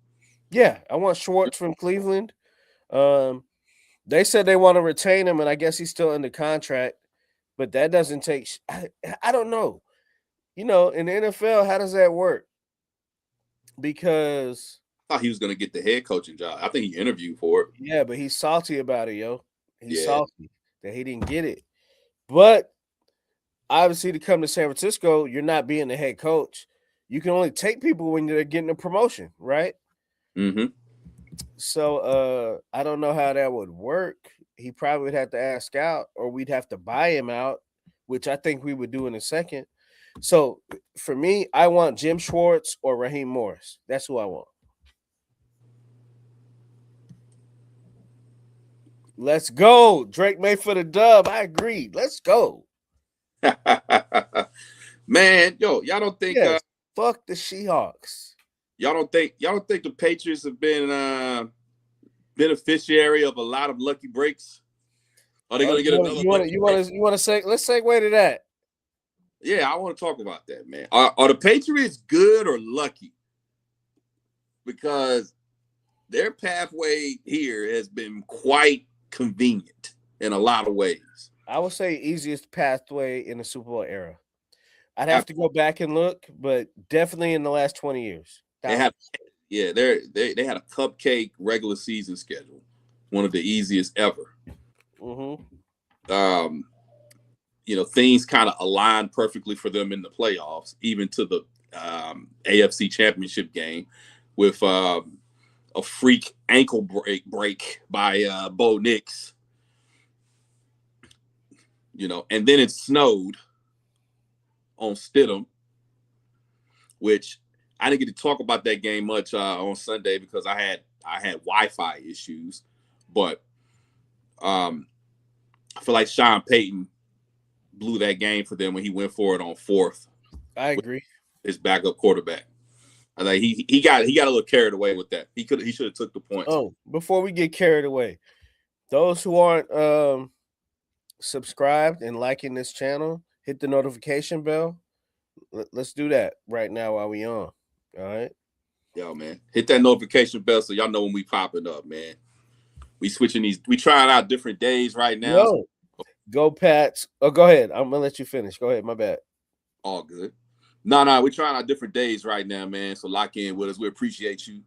Yeah, I want Schwartz from Cleveland. They said they want to retain him, and I guess he's still under contract, but that doesn't take – I don't know. In the NFL, how does that work? Because – I thought he was going to get the head coaching job. I think he interviewed for it. Yeah, but he's salty about it, yo. He's salty that he didn't get it. But obviously to come to San Francisco, you're not being the head coach. You can only take people when they're getting a promotion, right? Mm-hmm. So I don't know how that would work. He probably would have to ask out, or we'd have to buy him out, which I think we would do in a second. So for me, I want Jim Schwartz or Raheem Morris. That's who I want. Let's go. Drake May for the dub. I agree. Let's go. Man, y'all don't think fuck the Seahawks. Y'all don't think the Patriots have been beneficiary of a lot of lucky breaks? Are they gonna get another? You want to say? Let's segue to that. Yeah, I want to talk about that, man. Are the Patriots good or lucky? Because their pathway here has been quite convenient in a lot of ways. I would say easiest pathway in the Super Bowl era. I'd have to go back and look, but definitely in the last 20 years. They had a cupcake regular season schedule, one of the easiest ever. Mm-hmm. Things kind of aligned perfectly for them in the playoffs, even to the AFC Championship game with a freak ankle break by Bo Nix. And then it snowed on Stidham, which I didn't get to talk about that game much on Sunday because I had Wi-Fi issues. But I feel like Sean Payton blew that game for them when he went for it on fourth. I agree. His backup quarterback. I think he got a little carried away with that. He should have took the points. Oh, before we get carried away, those who aren't subscribed and liking this channel, hit the notification bell. Let's do that right now while we on. All right. Yo, man. Hit that notification bell so y'all know when we popping up, man. We trying out different days right now. Yo, go Pats. Oh, go ahead. I'm gonna let you finish. Go ahead. My bad. All good. No, we're trying out different days right now, man. So lock in with us. We appreciate you.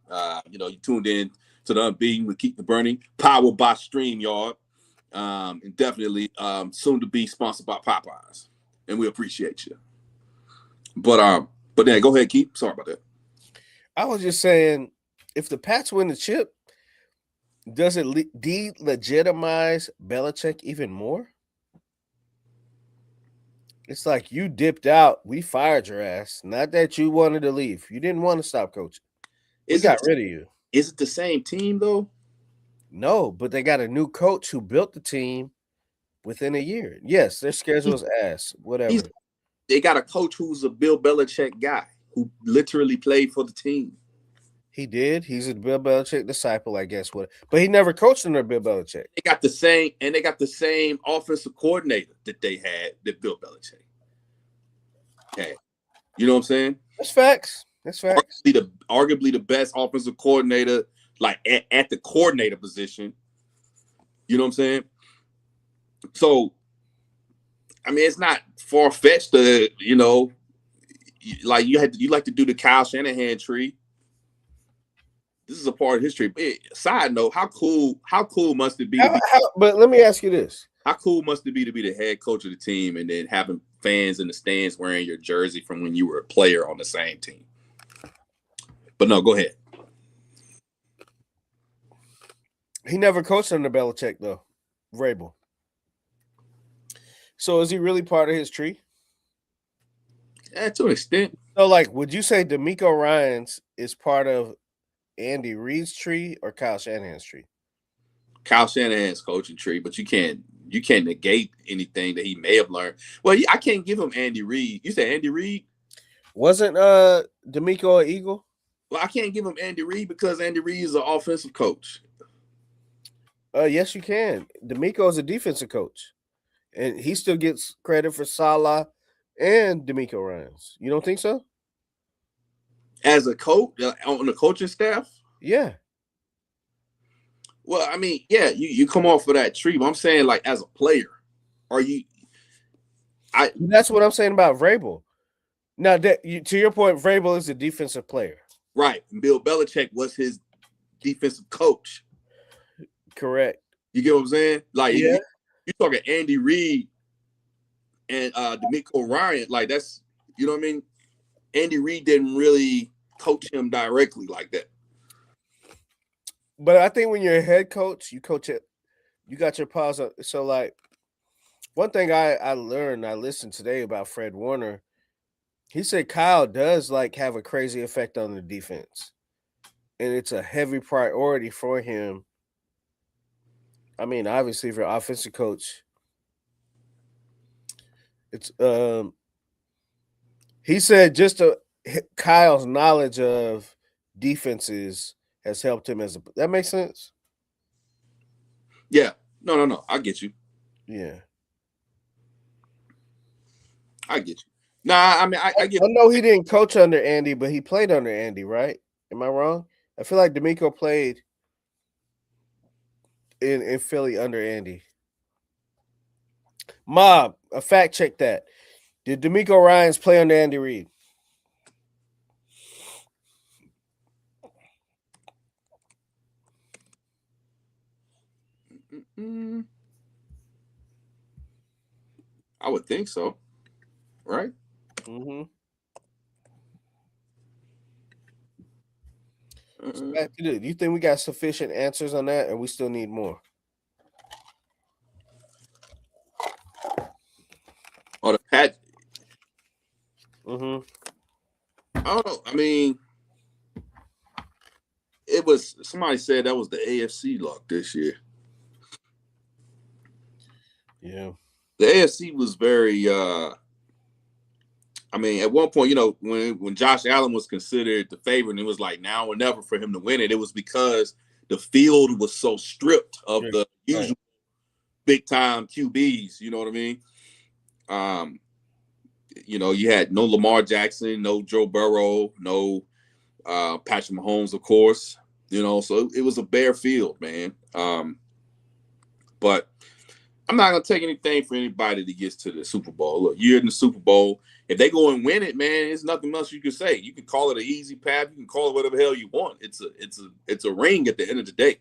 You tuned in to the Unbeaten. We keep the burning. Powered by StreamYard. And definitely soon to be sponsored by Popeyes. And we appreciate you. But then go ahead, Keith. Sorry about that. I was just saying, if the Pats win the chip, does it delegitimize Belichick even more? It's like you dipped out. We fired your ass. Not that you wanted to leave. You didn't want to stop coaching. We got rid of you. Is it the same team, though? No, but they got a new coach who built the team within a year. Yes, their schedule's ass. Whatever. They got a coach who's a Bill Belichick guy who literally played for the team. He did. He's a Bill Belichick disciple, I guess. But he never coached under Bill Belichick. They got the same offensive coordinator that they had that Bill Belichick had. You know what I'm saying? That's facts. Arguably the best offensive coordinator, like at the coordinator position. You know what I'm saying? So, I mean, it's not far fetched to, like you like to do the Kyle Shanahan tree. This is a part of history. Side note, how cool must it be? But let me ask you this: how cool must it be to be the head coach of the team and then having fans in the stands wearing your jersey from when you were a player on the same team? But no, go ahead. He never coached under Belichick, though, Vrabel. So is he really part of his tree? Yeah, to an extent. So, like, would you say DeMeco Ryans is part of Andy Reid's tree or Kyle Shanahan's tree? Kyle Shanahan's coaching tree, but you can't negate anything that he may have learned. Well, I can't give him Andy Reid. You said Andy Reid? Wasn't DeMeco an Eagle? Well, I can't give him Andy Reid because Andy Reid is an offensive coach. Yes, you can. DeMeco is a defensive coach, and he still gets credit for Salah and DeMeco Ryans. You don't think so? As a coach on the coaching staff? Yeah. Well, I mean, yeah, you come off of that tree, but I'm saying, like, as a player, that's what I'm saying about Vrabel. Now, to your point, Vrabel is a defensive player. Right. Bill Belichick was his defensive coach. Correct. You get what I'm saying? Like, yeah. you're talking Andy Reid and DeMeco Ryan. Like, that's, you know what I mean? Andy Reid didn't really coach him directly like that. But I think when you're a head coach, you coach it. You got your paws up. So, like, one thing I listened today about Fred Warner, he said Kyle does, like, have a crazy effect on the defense. And it's a heavy priority for him. I mean, obviously, if you're an offensive coach, it's he said just Kyle's knowledge of defenses has helped him that makes sense? Yeah. No. I get you. Yeah. I get you. Nah, I mean, I get. I know he didn't coach under Andy, but he played under Andy, right? Am I wrong? I feel like DeMeco played in Philly under Andy. Mob, fact check that. Did DeMeco Ryans play under Andy Reid? I would think so. Right? Mm-hmm. Do you think we got sufficient answers on that, or we still need more? Oh, the Pat. Mm-hmm. I don't know. I mean, it was, somebody said that was the AFC luck this year. Yeah. The AFC was very I mean, at one point, you know, when Josh Allen was considered the favorite, and it was like now or never for him to win it, it was because the field was so stripped of the usual big time QBs. You know what I mean? You know, you had no Lamar Jackson, no Joe Burrow, no Patrick Mahomes, of course. You know, so it was a bare field, man. But I'm not gonna take anything for anybody that gets to the Super Bowl. Look, you're in the Super Bowl. If they go and win it, man, there's nothing else you can say. You can call it an easy path. You can call it whatever the hell you want. It's a ring at the end of the day.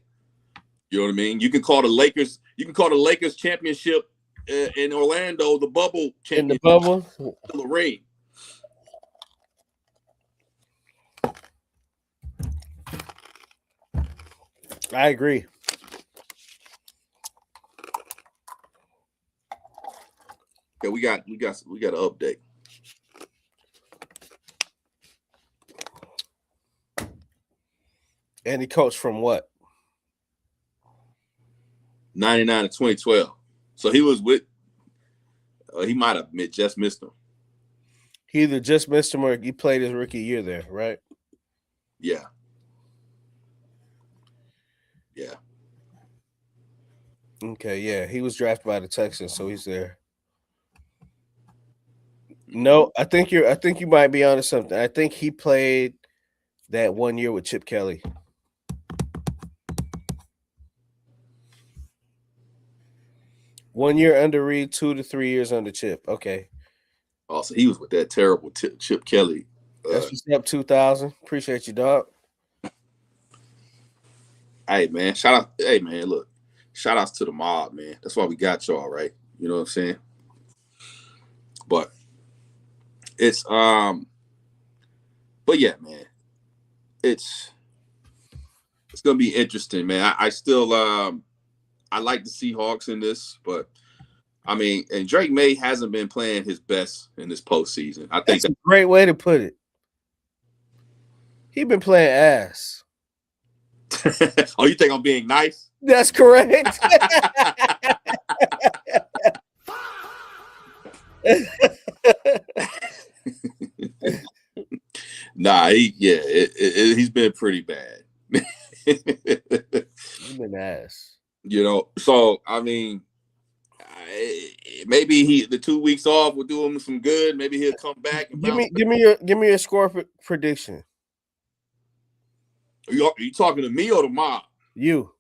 You know what I mean? You can call the Lakers. You can call the Lakers championship in Orlando the bubble championship. In the bubble, still a ring. I agree. Okay, we got an update. And he coached from what? 99 to 2012. So he was with. He might have just missed him. He either just missed him or he played his rookie year there, right? Yeah. Yeah. Okay, yeah, he was drafted by the Texans, so he's there. No, I think you might be onto something. I think he played that 1 year with Chip Kelly. One year under Reed, 2 to 3 years under Chip. Okay. Also, he was with that terrible Chip Kelly. That's what's up, 2000. Appreciate you, dog. Hey, man. Shout out. Hey, man, look. Shout outs to the mob, man. That's why we got y'all, right? You know what I'm saying? But it's but yeah, man. It's gonna be interesting, man. I still I like the Seahawks in this, but I mean, and Drake May hasn't been playing his best in this postseason. I think that's a great way to put it. He been playing ass. Oh, you think I'm being nice? That's correct. Nah, he's been pretty bad. He's been ass. You know, so I mean, maybe the 2 weeks off will do him some good. Maybe he'll come back. And give me your score prediction. Are you talking to me or the mob? You.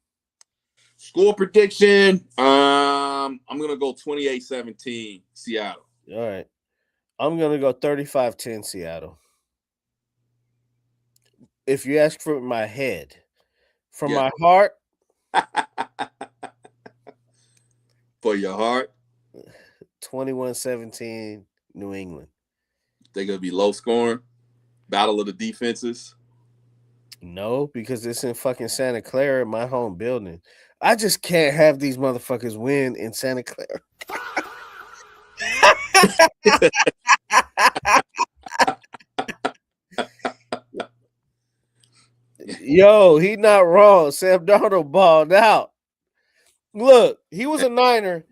Score prediction. I'm gonna go 28-17 Seattle. All right. I'm gonna go 35-10 Seattle. If you ask for my head, from my heart. For your heart. 21-17 New England. They're gonna be low scoring. Battle of the defenses. No, because it's in fucking Santa Clara, my home building. I just can't have these motherfuckers win in Santa Clara. Yo, he not wrong. Sam Darnold balled out. Look, he was a Niner.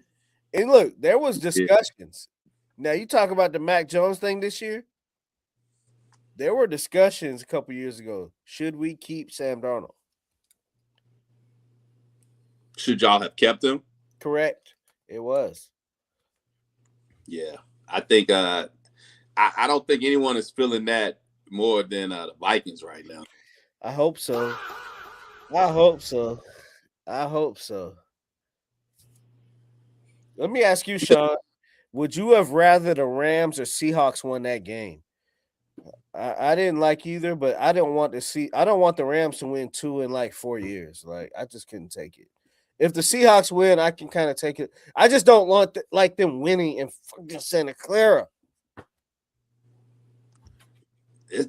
And look, there was discussions. Now, you talk about the Mac Jones thing this year. There were discussions a couple years ago. Should we keep Sam Darnold? Should y'all have kept him? Correct. It was. Yeah. I think I don't think anyone is feeling that more than the Vikings right now. I hope so. I hope so. I hope so. Let me ask you, Sean. Would you have rather the Rams or Seahawks won that game? I didn't like either, but I don't want the Rams to win 2 in like 4 years. Like, I just couldn't take it. If the Seahawks win, I can kind of take it. I just don't want them winning in fucking Santa Clara.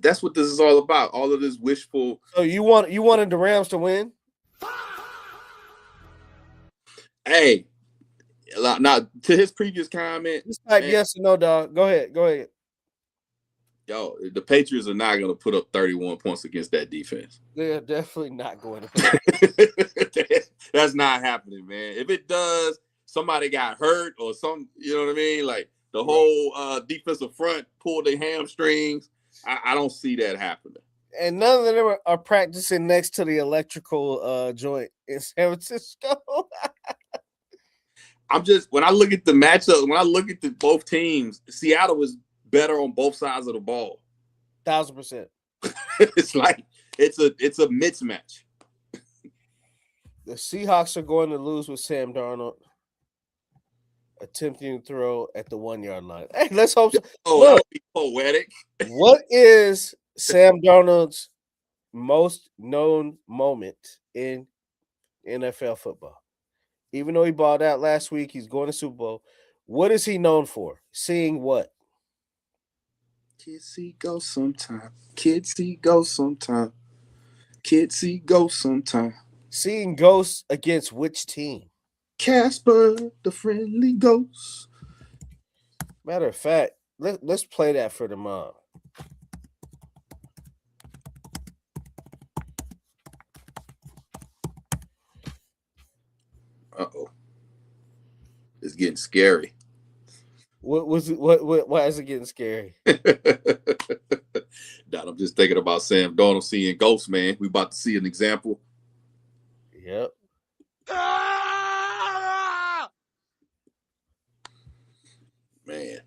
That's what this is all about. All of this wishful. So you wanted the Rams to win? Hey, now to his previous comment. Just type yes or no, dog. Go ahead. Yo, the Patriots are not going to put up 31 points against that defense. They're definitely not going to put That's not happening, man. If it does, somebody got hurt or some, you know what I mean? Like the whole defensive front pulled their hamstrings. I don't see that happening. And none of them are practicing next to the electrical joint in San Francisco. When I look at the matchup, when I look at both teams, Seattle was better on both sides of the ball. 1,000%. It's like it's a mismatch. The Seahawks are going to lose with Sam Darnold attempting to throw at the 1 yard line. Hey, let's hope so. Oh, that would be poetic. What is Sam Darnold's most known moment in NFL football? Even though he balled out last week, he's going to Super Bowl. What is he known for? Seeing what? Kids see ghosts sometime. Kids see ghosts sometime. Kids see ghosts sometime. Seeing ghosts against which team? Casper, the friendly ghost. Matter of fact, let's play that for the mob. Uh-oh. It's getting scary. What was it? What? Why is it getting scary? I'm just thinking about Sam Darnold seeing ghosts, man. We about to see an example. Yep. Man.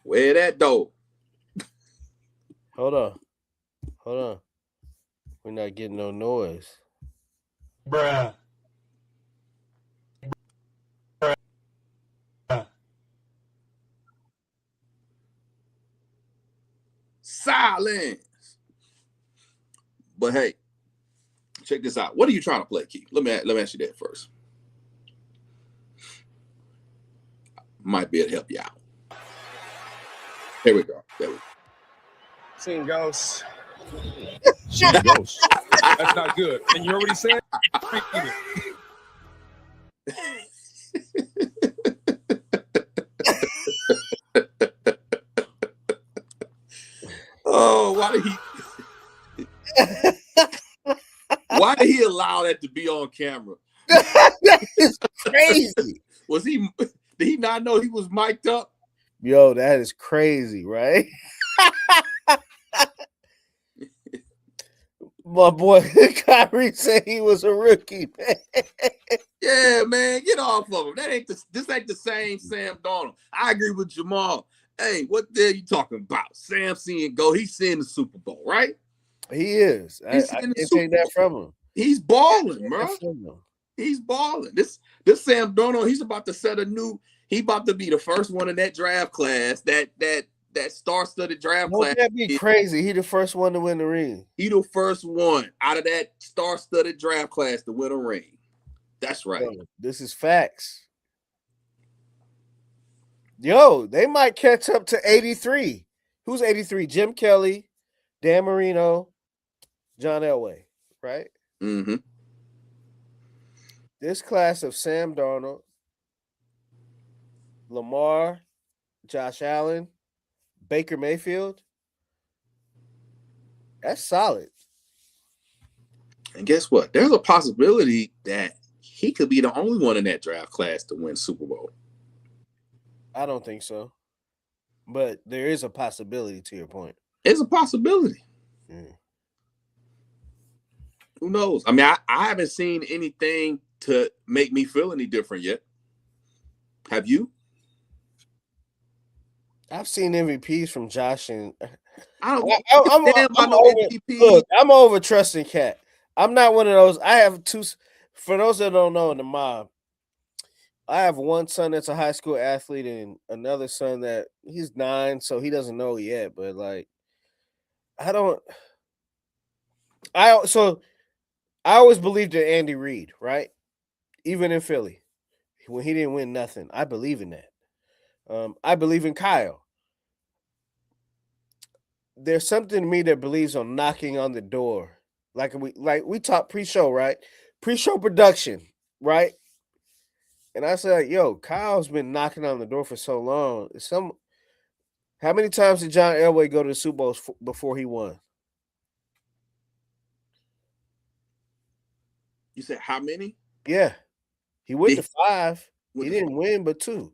Where that door? Hold on. We're not getting no noise. Bruh. Silence. But hey, check this out. What are you trying to play, Keith? Let me ask you that first. Might be able to help you out. Here we go. There we go. Seeing ghosts. Seeing ghosts. That's not good. And you heard what he said? Oh, why did he allow that to be on camera? That is crazy. Did he not know he was mic'd up? Yo, that is crazy, right? My boy Kyrie said he was a rookie, man. Yeah, man, get off of him. This ain't the same Sam Darnold. I agree with Jamal. Hey, what the hell you talking about? Sam seeing go. He's seeing the Super Bowl, right? He is. I can't take that from him. He's balling, bro. He's balling. This Sam Darnold, he's about to set a new. He about to be the first one in that draft class. That star-studded draft class. That'd be crazy. He the first one to win the ring. He the first one out of that star-studded draft class to win a ring. That's right. Yo, this is facts. Yo, they might catch up to 83. Who's 83? Jim Kelly, Dan Marino, John Elway, right? Mm-hmm. This class of Sam Darnold, Lamar, Josh Allen, Baker Mayfield, that's solid. And guess what? There's a possibility that he could be the only one in that draft class to win Super Bowl. I don't think so. But there is a possibility, to your point. It's a possibility. Mm. Who knows? I mean, I haven't seen anything to make me feel any different yet. Have you? I've seen MVPs from Josh, and I'm over trusting Cat. I'm not one of those. I have two. For those that don't know, in the mob, I have one son that's a high school athlete and another son that he's 9, so he doesn't know yet. But like, I always believed in Andy Reid, right? Even in Philly, when he didn't win nothing, I believe in that. I believe in Kyle. There's something in me that believes on knocking on the door, like we talked pre-show, right? Pre-show production, right? And I said, yo, Kyle's been knocking on the door for so long. How many times did John Elway go to the Super Bowls before he won? You said how many? Yeah. He went to 5. He didn't win but 2.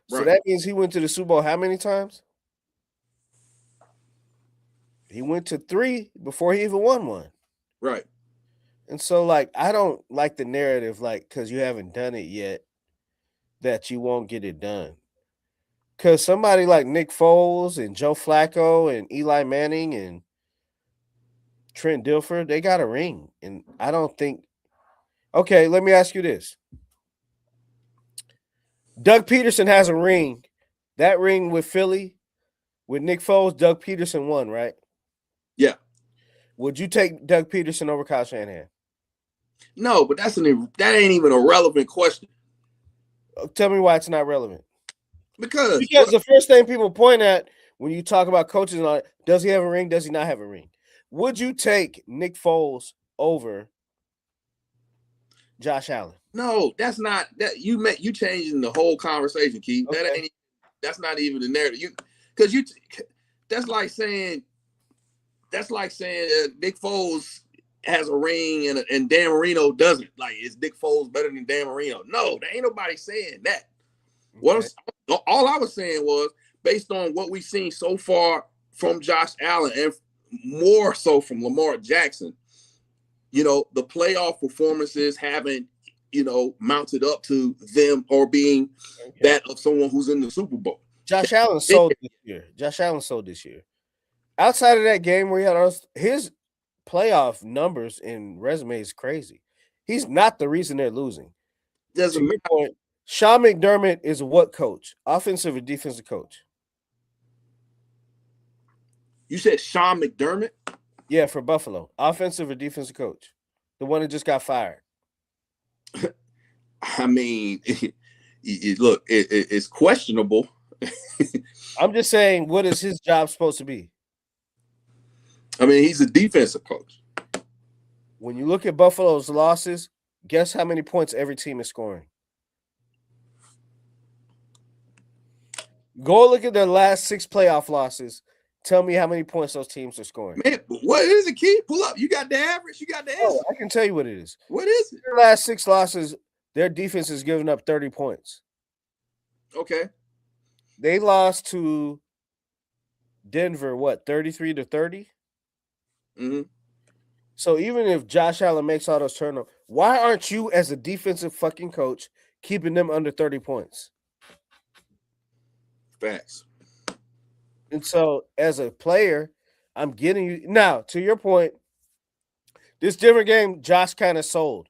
So right. That means he went to the Super Bowl how many times? He went to 3 before he even won one. Right. And so, like, I don't like the narrative, like, because you haven't done it yet, that you won't get it done. Because somebody like Nick Foles and Joe Flacco and Eli Manning and Trent Dilfer, they got a ring. And I don't think – okay, let me ask you this. Doug Peterson has a ring. That ring with Philly, with Nick Foles, Doug Peterson won, right? Yeah. Would you take Doug Peterson over Kyle Shanahan? No, but that ain't even a relevant question. Tell me why it's not relevant. Because the first thing people point at when you talk about coaches and all that, does he have a ring? Does he not have a ring? Would you take Nick Foles over Josh Allen? No, that's not that you changing the whole conversation, Keith. Okay. That's not even the narrative. That's like saying Nick Foles has a ring and Dan Marino doesn't. Like, is Nick Foles better than Dan Marino? No, there ain't nobody saying that. Okay. All I was saying was, based on what we've seen so far from Josh Allen and more so from Lamar Jackson, the playoff performances haven't, mounted up to them or being that of someone who's in the Super Bowl. Josh Allen sold this year. Outside of that game where he had his playoff numbers and resume is crazy. He's not the reason they're losing. Doesn't matter. Point, Sean McDermott is what coach? Offensive or defensive coach? You said Sean McDermott? Yeah, for Buffalo. Offensive or defensive coach? The one that just got fired. I mean, look, it's questionable. I'm just saying, what is his job supposed to be? I mean, he's a defensive coach. When you look at Buffalo's losses, guess how many points every team is scoring? Go look at their last 6 playoff losses. Tell me how many points those teams are scoring. Man, what is it, Keith? Pull up. You got the average. You got the answer. Oh, I can tell you what it is. What is it? Their last 6 losses, their defense is giving up 30 points. Okay. They lost to Denver, 33-30? Mm-hmm. So even if Josh Allen makes all those turnovers, why aren't you, as a defensive fucking coach, keeping them under 30 points? Facts. And so, as a player, I'm getting you now. To your point, this Denver game, Josh kind of sold,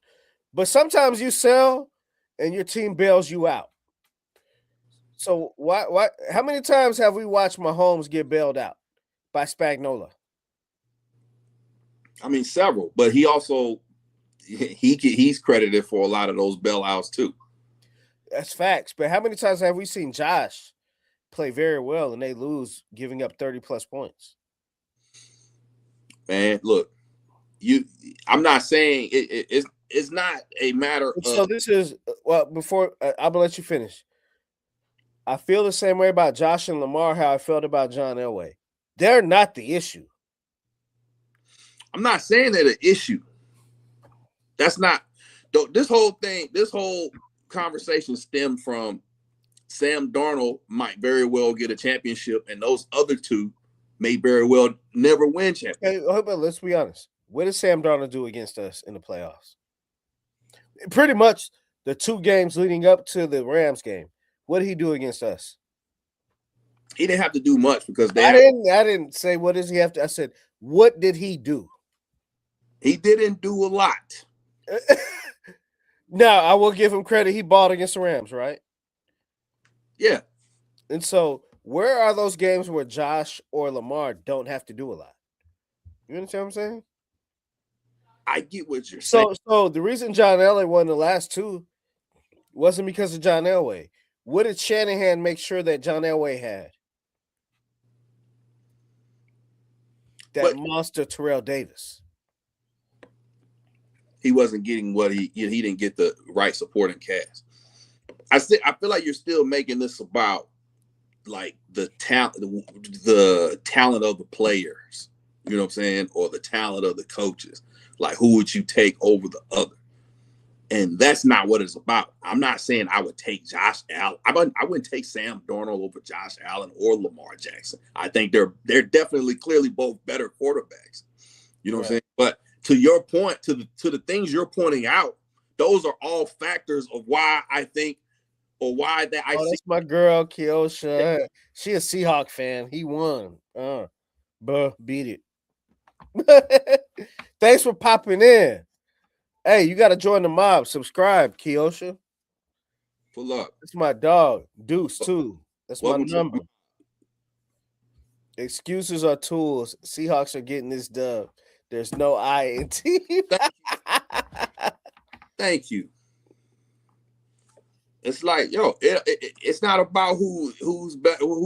but sometimes you sell, and your team bails you out. So why? How many times have we watched Mahomes get bailed out by Spagnuolo? I mean, several, but he also he's credited for a lot of those bailouts too. That's facts. But how many times have we seen Josh play very well and they lose, giving up 30+ points? Man, look, I'm not saying it's not a matter of. So this is before I'm gonna let you finish. I feel the same way about Josh and Lamar how I felt about John Elway. They're not the issue. I'm not saying they're the issue. That's not this whole conversation stemmed from Sam Darnold might very well get a championship, and those other two may very well never win championships. Okay, but let's be honest. What did Sam Darnold do against us in the playoffs? Pretty much the 2 games leading up to the Rams game. What did he do against us? He didn't have to do much because I didn't say what does he have to. I said, what did he do? He didn't do a lot. Now, I will give him credit. He balled against the Rams, right? Yeah. And so, where are those games where Josh or Lamar don't have to do a lot? You understand what I'm saying? I get what you're saying. So the reason John Elway won the last 2 wasn't because of John Elway. What did Shanahan make sure that John Elway had? That monster Terrell Davis. He wasn't getting what he didn't get the right supporting cast. I feel like you're still making this about like the talent of the players, you know what I'm saying, or the talent of the coaches. Like, who would you take over the other? And that's not what it's about. I'm not saying I would take Josh Allen. I wouldn't take Sam Darnold over Josh Allen or Lamar Jackson. I think they're definitely clearly both better quarterbacks. You know what I'm saying? But to your point, to the things you're pointing out, those are all factors of why I think, or why that I see. That's my girl, Kiosha. She a Seahawk fan. He won. Beat it. Thanks for popping in. Hey, you got to join the mob. Subscribe, Kiosha. Pull up. That's my dog. Deuce, too. That's my number. Excuses are tools. Seahawks are getting this dub. There's no I in team. Thank you. It's like, it's not about who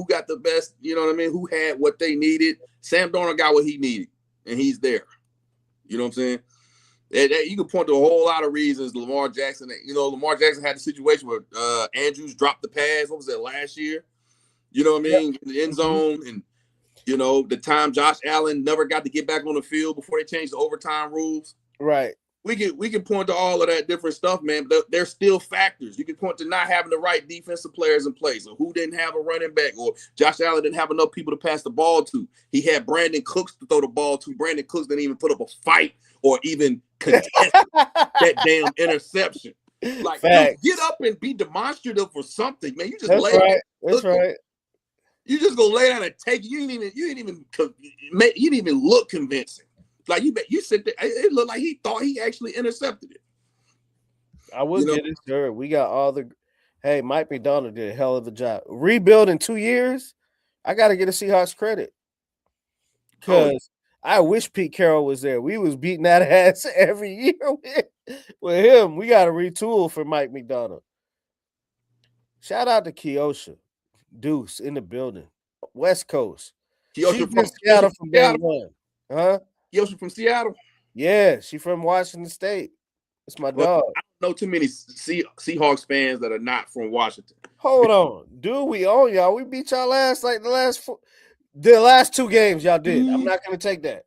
got the best, you know what I mean, who had what they needed. Sam Darnold got what he needed, and he's there. You know what I'm saying? You can point to a whole lot of reasons. Lamar Jackson had the situation where Andrews dropped the pass. What was that, last year? You know what I mean? In the end zone. And, the time Josh Allen never got to get back on the field before they changed the overtime rules. Right. We can point to all of that different stuff, man. But there's still factors. You can point to not having the right defensive players in place, or who didn't have a running back, or Josh Allen didn't have enough people to pass the ball to. He had Brandon Cooks to throw the ball to. Brandon Cooks didn't even put up a fight or even contest that damn interception. Like, dude, get up and be demonstrative for something, man. You just lay right. That's right. You just go lay down and take it. You didn't even look convincing. Like you sit there. It looked like he thought he actually intercepted it. I will get it, sir. We got all the. Hey, Mike McDonald did a hell of a job. Rebuild in 2 years. I got to get a Seahawks credit because I wish Pete Carroll was there. We was beating that ass every year with him. We got to retool for Mike McDonald. Shout out to Keosha Deuce in the building. West Coast. Keosha from Seattle from day one. Huh? Keosha from Seattle? Yeah, she from Washington State. It's my dog. I don't know too many Seahawks fans that are not from Washington. Hold on. Dude, we own y'all. We beat y'all last like the last 2 games y'all did. I'm not going to take that.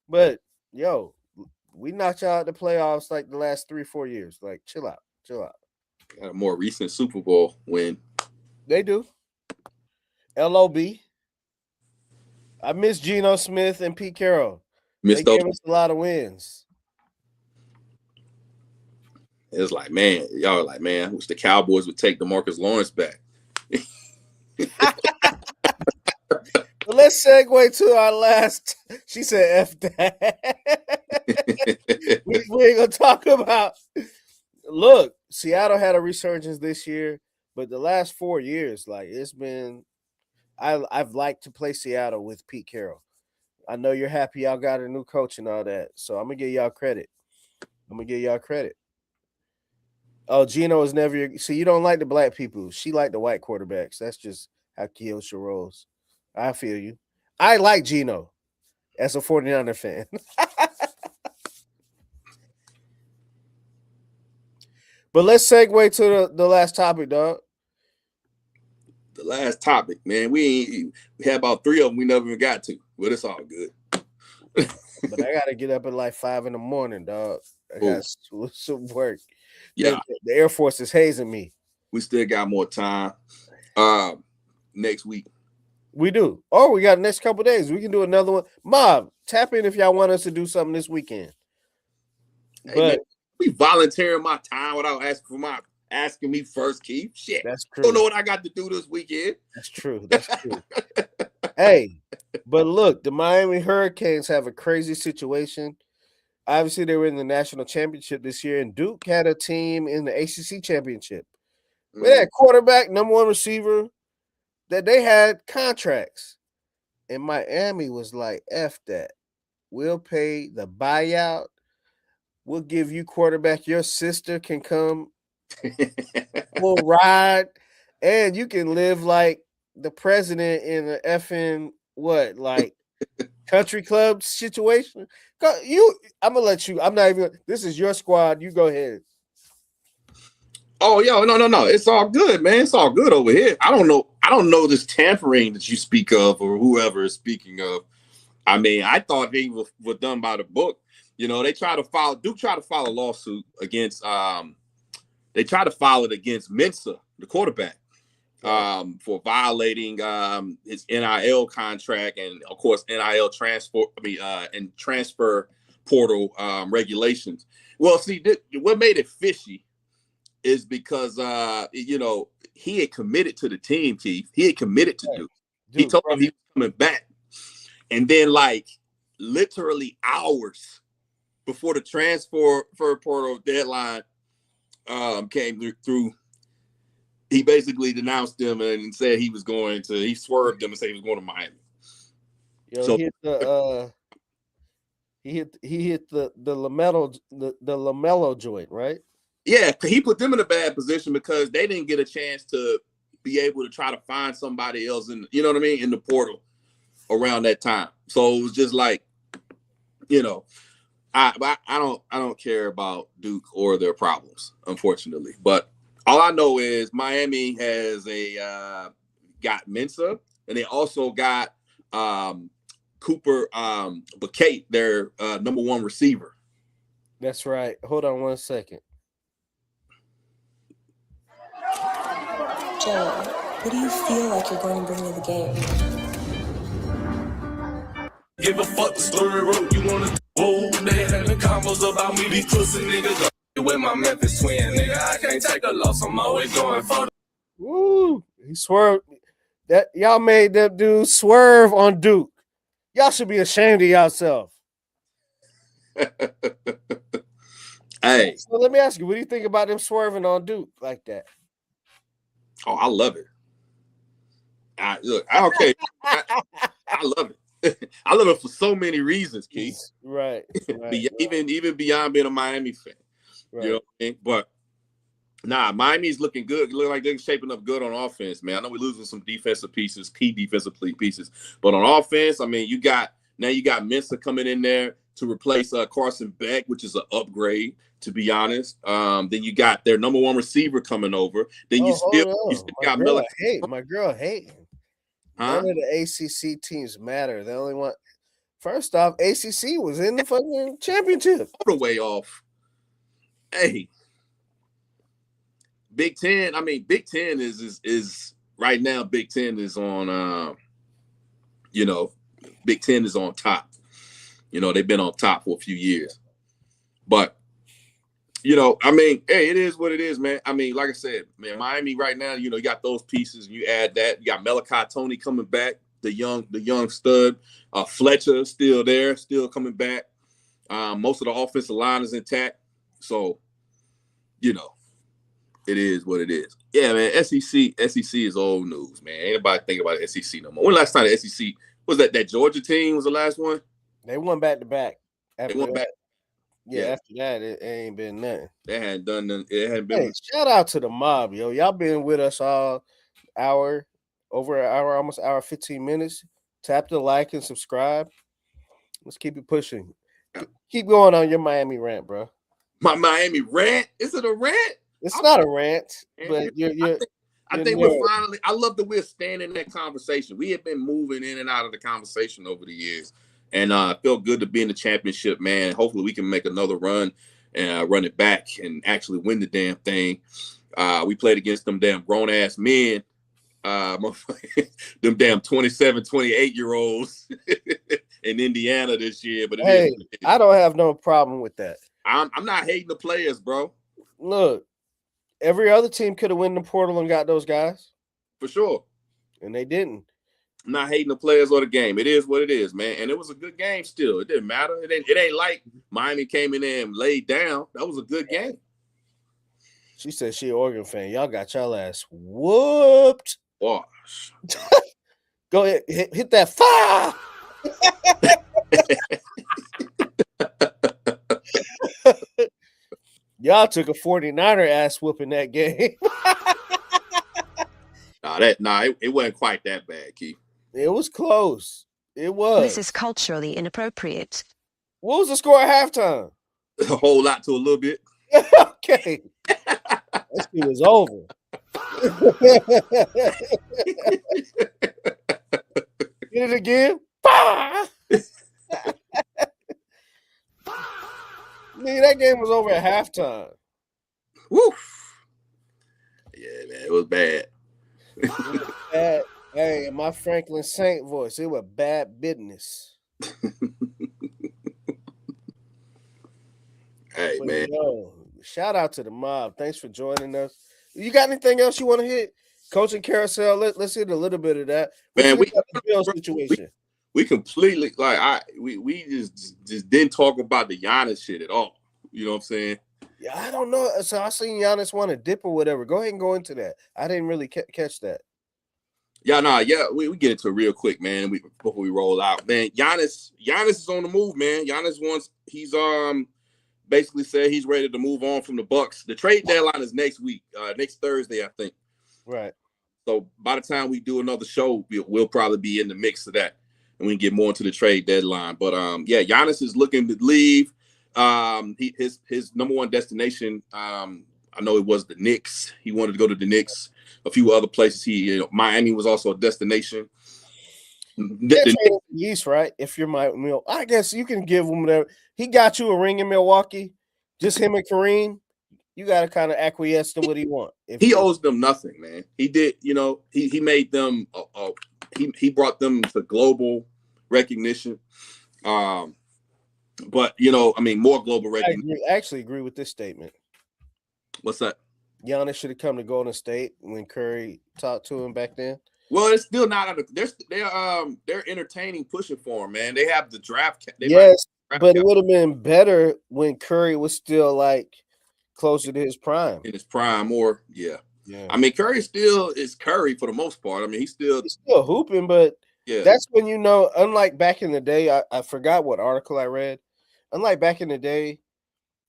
But, yo, we knocked y'all out the playoffs like the last 3-4 years. Like, chill out. Got a more recent Super Bowl win. They do. LOB. I miss Geno Smith and Pete Carroll. They gave us a lot of wins. It's like, man, y'all are like, man, I wish the Cowboys would take DeMarcus Lawrence back. Well, let's segue to our last. She said, F that. we ain't going to talk about. Look, Seattle had a resurgence this year, but the last 4 years, like, it's been. I've liked to play Seattle with Pete Carroll. I know you're happy y'all got a new coach and all that, so I'm going to give y'all credit. Oh, Geno is never. See, you don't like the black people. She like the white quarterbacks. That's just how Keosha rolls. I feel you. I like Geno as a 49er fan. But let's segue to the last topic, dog. The last topic, man. We had about 3 of them we never even got to, but it's all good. But I got to get up at like 5 a.m, dog. I got some work. Yeah, the Air Force is hazing me. We still got more time. Next week. We do. Oh, we got the next couple days. We can do another one. Mob, tap in if y'all want us to do something this weekend. Hey, but man, we volunteering my time without asking me first, Keith. Shit. That's true. Don't know what I got to do this weekend. That's true. Hey, but look, the Miami Hurricanes have a crazy situation. Obviously, they were in the national championship this year, and Duke had a team in the ACC championship. With that quarterback, number 1 receiver, that they had contracts. And Miami was like, F that. We'll pay the buyout. We'll give you quarterback. Your sister can come. We'll ride. And you can live like the president in an effing, country club situation. I'm going to let you. I'm not even. This is your squad. You go ahead. Oh, yo, no. It's all good, man. It's all good over here. I don't know this tampering that you speak of or whoever is speaking of. I mean, I thought they were done by the book. You know, Duke tried to file a lawsuit against they tried to file it against Mensah, the quarterback, for violating his NIL contract and, of course, NIL transfer portal regulations. Well, see, what made it fishy is because he had committed to the team, Keith. He had committed to Duke. He told him he was coming back. And then, like, literally hours before the transfer portal deadline came through, he basically denounced them and said he swerved them and said he was going to Miami. He hit the LaMelo joint, right? Yeah, he put them in a bad position because they didn't get a chance to be able to try to find somebody else in the portal around that time. So it was just like, I don't care about Duke or their problems, unfortunately. But all I know is Miami has got Mensah, and they also got Cooper Buckate, their number 1 receiver. That's right. Hold on 1 second. Joe, what do you feel like you're going to bring to the game? Give a fuck the story wrote. You wanna whoa, they having combos about me, these pussy niggas. With my Memphis twin, nigga, I can't take a loss. I'm always going for the. Woo! He swerved. That y'all made that dude swerve on Duke. Y'all should be ashamed of yourself. Hey. So let me ask you, what do you think about them swerving on Duke like that? Oh, I love it. I don't care. I love it. I love it for so many reasons, Keith. Right. Even beyond being a Miami fan. Right. You know what I mean? But nah, Miami's looking good. Look like they're shaping up good on offense, man. I know we're losing some defensive pieces, key defensive pieces. But on offense, I mean, you got Mensah coming in there to replace Carson Beck, which is an upgrade, to be honest. Then you got their number one receiver coming over. Then you still got Miller. My girl hating. Huh? None of the ACC teams matter. The only one. First off, ACC was in the fucking championship. All the way off. Hey, Big Ten. I mean, Big Ten is right now. Big Ten is on. Big Ten is on top. They've been on top for a few years, but I mean, hey, it is what it is, man. I mean, like I said, man, Miami right now, you got those pieces. You add that, you got Malachi Tony coming back, the young stud. Fletcher still there, still coming back. Most of the offensive line is intact, so it is what it is. Yeah, man. SEC is old news, man. Ain't nobody thinking about the SEC no more. When last time the SEC was that Georgia team was the last one? They won back to back. They won back. Yeah, after that, it ain't been nothing. They hadn't done nothing. It hadn't been. Hey, shout out to the mob, yo. Y'all been with us all over an hour, almost hour, 15 minutes. Tap the like and subscribe. Let's keep it pushing. Keep going on your Miami rant, bro. My Miami rant? Is it a rant? It's not a rant, but I think we're finally. I love that we're staying in that conversation. We have been moving in and out of the conversation over the years. And it felt good to be in the championship, man. Hopefully we can make another run and run it back and actually win the damn thing. We played against them damn grown-ass men, them damn 27, 28-year-olds in Indiana this year. But I don't have no problem with that. I'm not hating the players, bro. Look, every other team could have won the portal and got those guys. For sure. And they didn't. I'm not hating the players or the game. It is what it is, man. And it was a good game still. It didn't matter. It ain't like Miami came in there and laid down. That was a good game. She said she an Oregon fan. Y'all got y'all ass whooped. Wash. Go ahead. Hit that fire. Y'all took a 49er ass whooping that game. It wasn't quite that bad, Keith. It was close. It was. This is culturally inappropriate. What was the score at halftime? A whole lot to a little bit. Okay. This thing was over. Get it again. Nigga, that game was over at halftime. Woo. Yeah, man, it was bad. Bad. Hey, in my Franklin Saint voice, it was bad business. Hey, man. Shout out to the mob. Thanks for joining us. You got anything else you want to hit? Coaching carousel. Let's hit a little bit of that. Man, we completely we just didn't talk about the Giannis shit at all. You know what I'm saying? Yeah, I don't know. So I seen Giannis want to dip or whatever. Go ahead and go into that. I didn't really catch that. We get into it real quick, man. Before we roll out, man. Giannis is on the move, man. He's basically said he's ready to move on from the Bucks. The trade deadline is next week, next Thursday, I think. Right. So by the time we do another show, we'll probably be in the mix of that, and we can get more into the trade deadline. But Giannis is looking to leave. His number one destination, I know it was the Knicks. He wanted to go to the Knicks. A few other places. Miami was also a destination. East, right? If you're I guess you can give him whatever. He got you a ring in Milwaukee. Just him and Kareem. You got to kind of acquiesce to what he wants. He owes them nothing, man. He did. He made them. He brought them to global. recognition. But I mean, more global recognition. I actually agree with this statement. What's that? Giannis should have come to Golden State when Curry talked to him back then. Well, it's still not out of. They're entertaining pushing for him, man. They have the draft. Yes, but it would have been better when Curry was still like closer to his prime. In his prime, or yeah. I mean, Curry still is Curry for the most part. I mean, he's still hooping, but yeah, that's when unlike back in the day, I forgot what article I read. Unlike back in the day,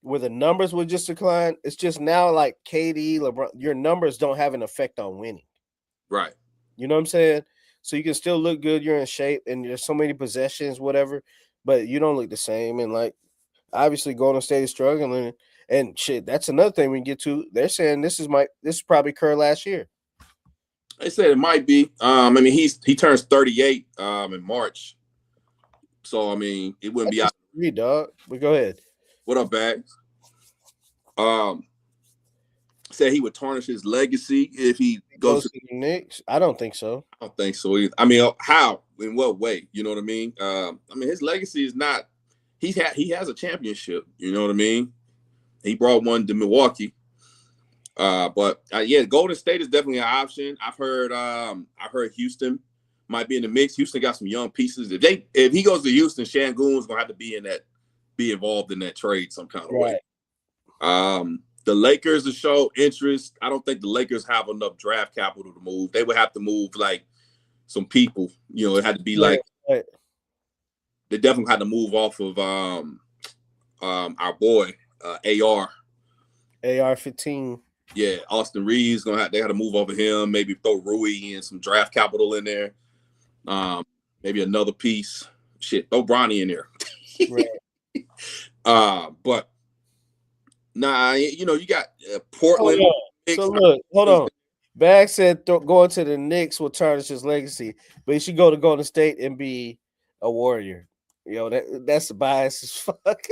where the numbers would just decline, it's just now like KD, LeBron, your numbers don't have an effect on winning. Right. You know what I'm saying? So you can still look good, you're in shape, and there's so many possessions, whatever, but you don't look the same. And like obviously Golden State is struggling. And shit, that's another thing we can get to. They're saying this is probably Kerr last year. They said it might be. I mean, he turns 38 in March. So I mean, it wouldn't be out. Dog. But go ahead. What up, Bags? Said he would tarnish his legacy if he goes to the Knicks. I don't think so. I don't think so either. I mean, how? In what way? You know what I mean? I mean, his legacy is not. He has a championship. You know what I mean? He brought one to Milwaukee. But yeah, Golden State is definitely an option. I've heard Houston might be in the mix. Houston got some young pieces. If he goes to Houston, Şengün's gonna have to be involved in that trade some kind of way. The Lakers to show interest. I don't think the Lakers have enough draft capital to move. They would have to move like some people. You know, it had to be like they definitely had to move off of our boy AR-15. Yeah, Austin Reeves they had to move over him. Maybe throw Rui and some draft capital in there. Maybe another piece. Shit, throw Bronny in there. Right. But nah, you got Portland. So look, hold on. Bag said going to the Knicks will tarnish his legacy, but he should go to Golden State and be a Warrior. That's the bias as fuck.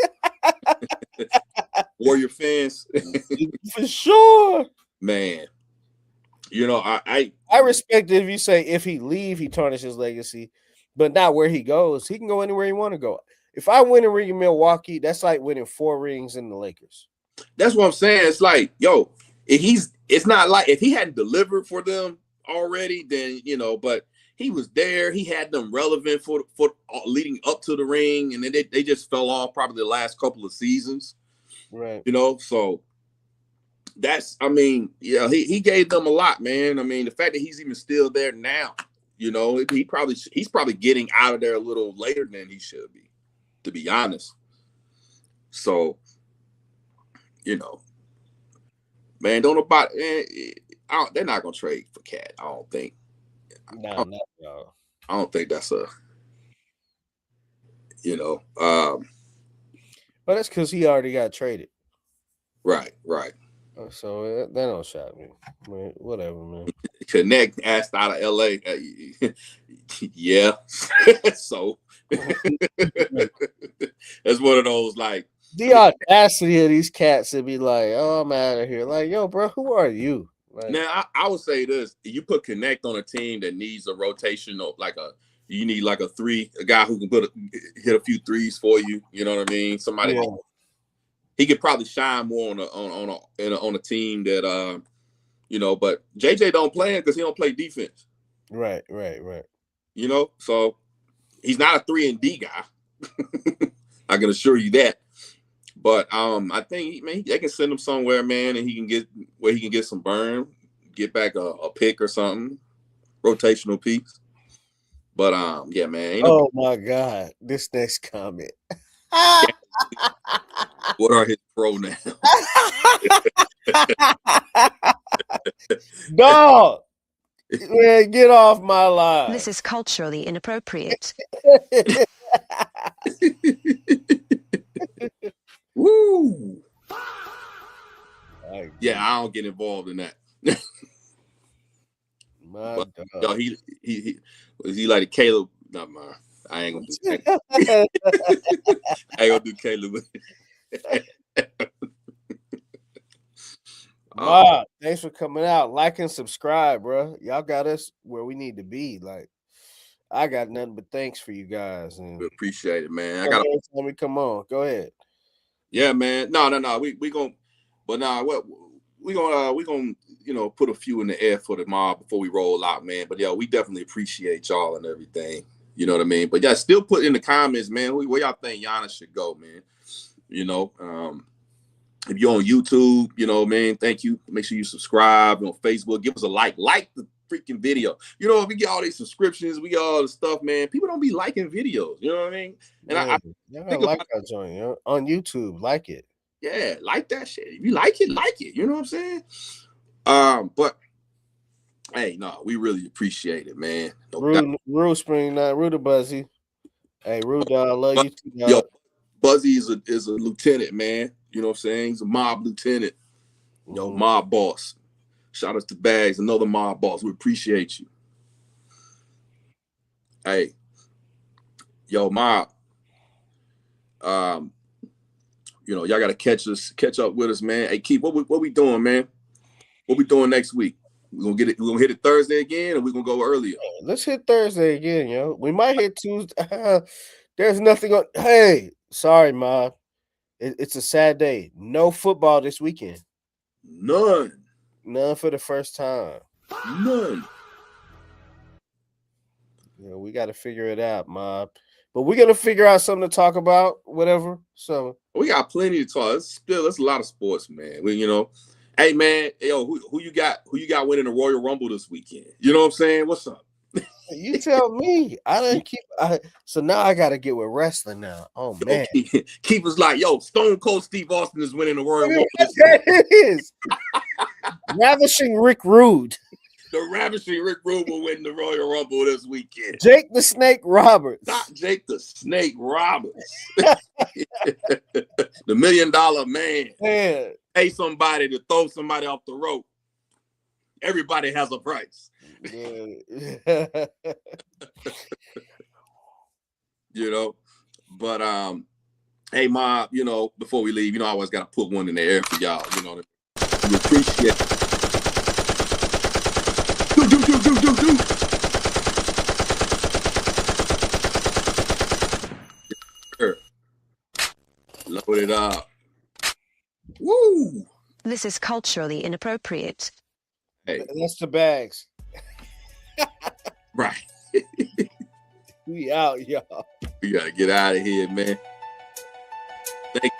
Warrior fans. For sure. Man. I respect it if you say if he leave, he tarnishes his legacy, but not where he goes. He can go anywhere he want to go. If I win a ring in Milwaukee, that's like winning 4 rings in the Lakers. That's what I'm saying. It's like, it's not like if he hadn't delivered for them already, then, but he was there. He had them relevant for leading up to the ring, and then they just fell off probably the last couple of seasons. Right. So that's, I mean, he gave them a lot, man. I mean, the fact that he's even still there now, he's probably getting out of there a little later than he should be, to be honest. So, man, they're not gonna trade for Cat. I don't think. No. I don't think that's But that's because he already got traded. Right. So that don't shock me. Man, whatever, man. Connect asked out of LA. Yeah. So that's one of those like the audacity of these cats to be like, "Oh, I'm out of here." Like, yo, bro, who are you? Like, now, I would say this: you put Connect on a team that needs a rotation, or you need like a guy who can hit a few threes for you. You know what I mean? Somebody he could probably shine more on a team that But JJ don't play because he don't play defense. Right. So he's not a 3-and-D guy. I can assure you that. But I think they can send him somewhere, man, and he can get some burn, get back a pick or something, rotational piece. But yeah, man. Oh my God, this next comment. What are his pronouns? Dog, man, get off my line. This is culturally inappropriate. Woo! Yeah, I don't get involved in that. My God. Yo, he like Caleb? Not mine. I ain't gonna do that. I ain't gonna do Caleb. Wow, thanks for coming out. Like and subscribe, bro. Y'all got us where we need to be. Like, I got nothing but thanks for you guys. And We appreciate it, man. I got. let me come on. Go ahead. Yeah, man. No. We gonna, but what we gonna put a few in the air for the mob before we roll out, man. But yeah, we definitely appreciate y'all and everything. You know what I mean? But yeah, still put in the comments, man. Where y'all think Giannis should go, man? If you're on YouTube, man, thank you. Make sure you subscribe. On Facebook, give us a like the freaking video. If we get all these subscriptions, we get all the stuff, man. People don't be liking videos. You know what I mean? And I think like that joint on YouTube. Like it. Yeah, like that shit. If you like it, like it. You know what I'm saying? But hey, no, we really appreciate it, man. Rue Spring Night, Rue the Buzzy. Hey, Rue, dog, I love you too, dog. Yo, Buzzy is a lieutenant, man. You know what I'm saying? He's a mob lieutenant. Mob boss. Shout out to Bags, another mob boss. We appreciate you. Hey, yo, mob. Y'all gotta catch up with us, man. Hey, Keith, what we doing, man? What we doing next week? We're gonna hit it Thursday again, or we're gonna go earlier? Let's hit Thursday again, yo. We might hit Tuesday. There's nothing on. Hey, sorry, Ma. It's a sad day. No football this weekend. None for the first time. None. We got to figure it out, Ma. But we're gonna figure out something to talk about, whatever. So we got plenty to talk. There's a lot of sports, man. Hey, man, yo, who you got winning the Royal Rumble this weekend? You know what I'm saying? What's up? You tell me. So now I got to get with wrestling now. Oh, man. Keith was like, yo, Stone Cold Steve Austin is winning the Royal Rumble. It is. Ravishing Rick Rude. The Ravishing Rick Rude will win the Royal Rumble this weekend. Jake the Snake Roberts. Not Jake the Snake Roberts. The $1 Million Man. Man. Pay somebody to throw somebody off the rope. Everybody has a price. But hey, Ma, before we leave, I always got to put one in the air for y'all. We appreciate it. Do. Sure. Load it up. Woo! This is culturally inappropriate. Hey. That's the Bags. Right. We out, y'all. We gotta get out of here, man. Thank you.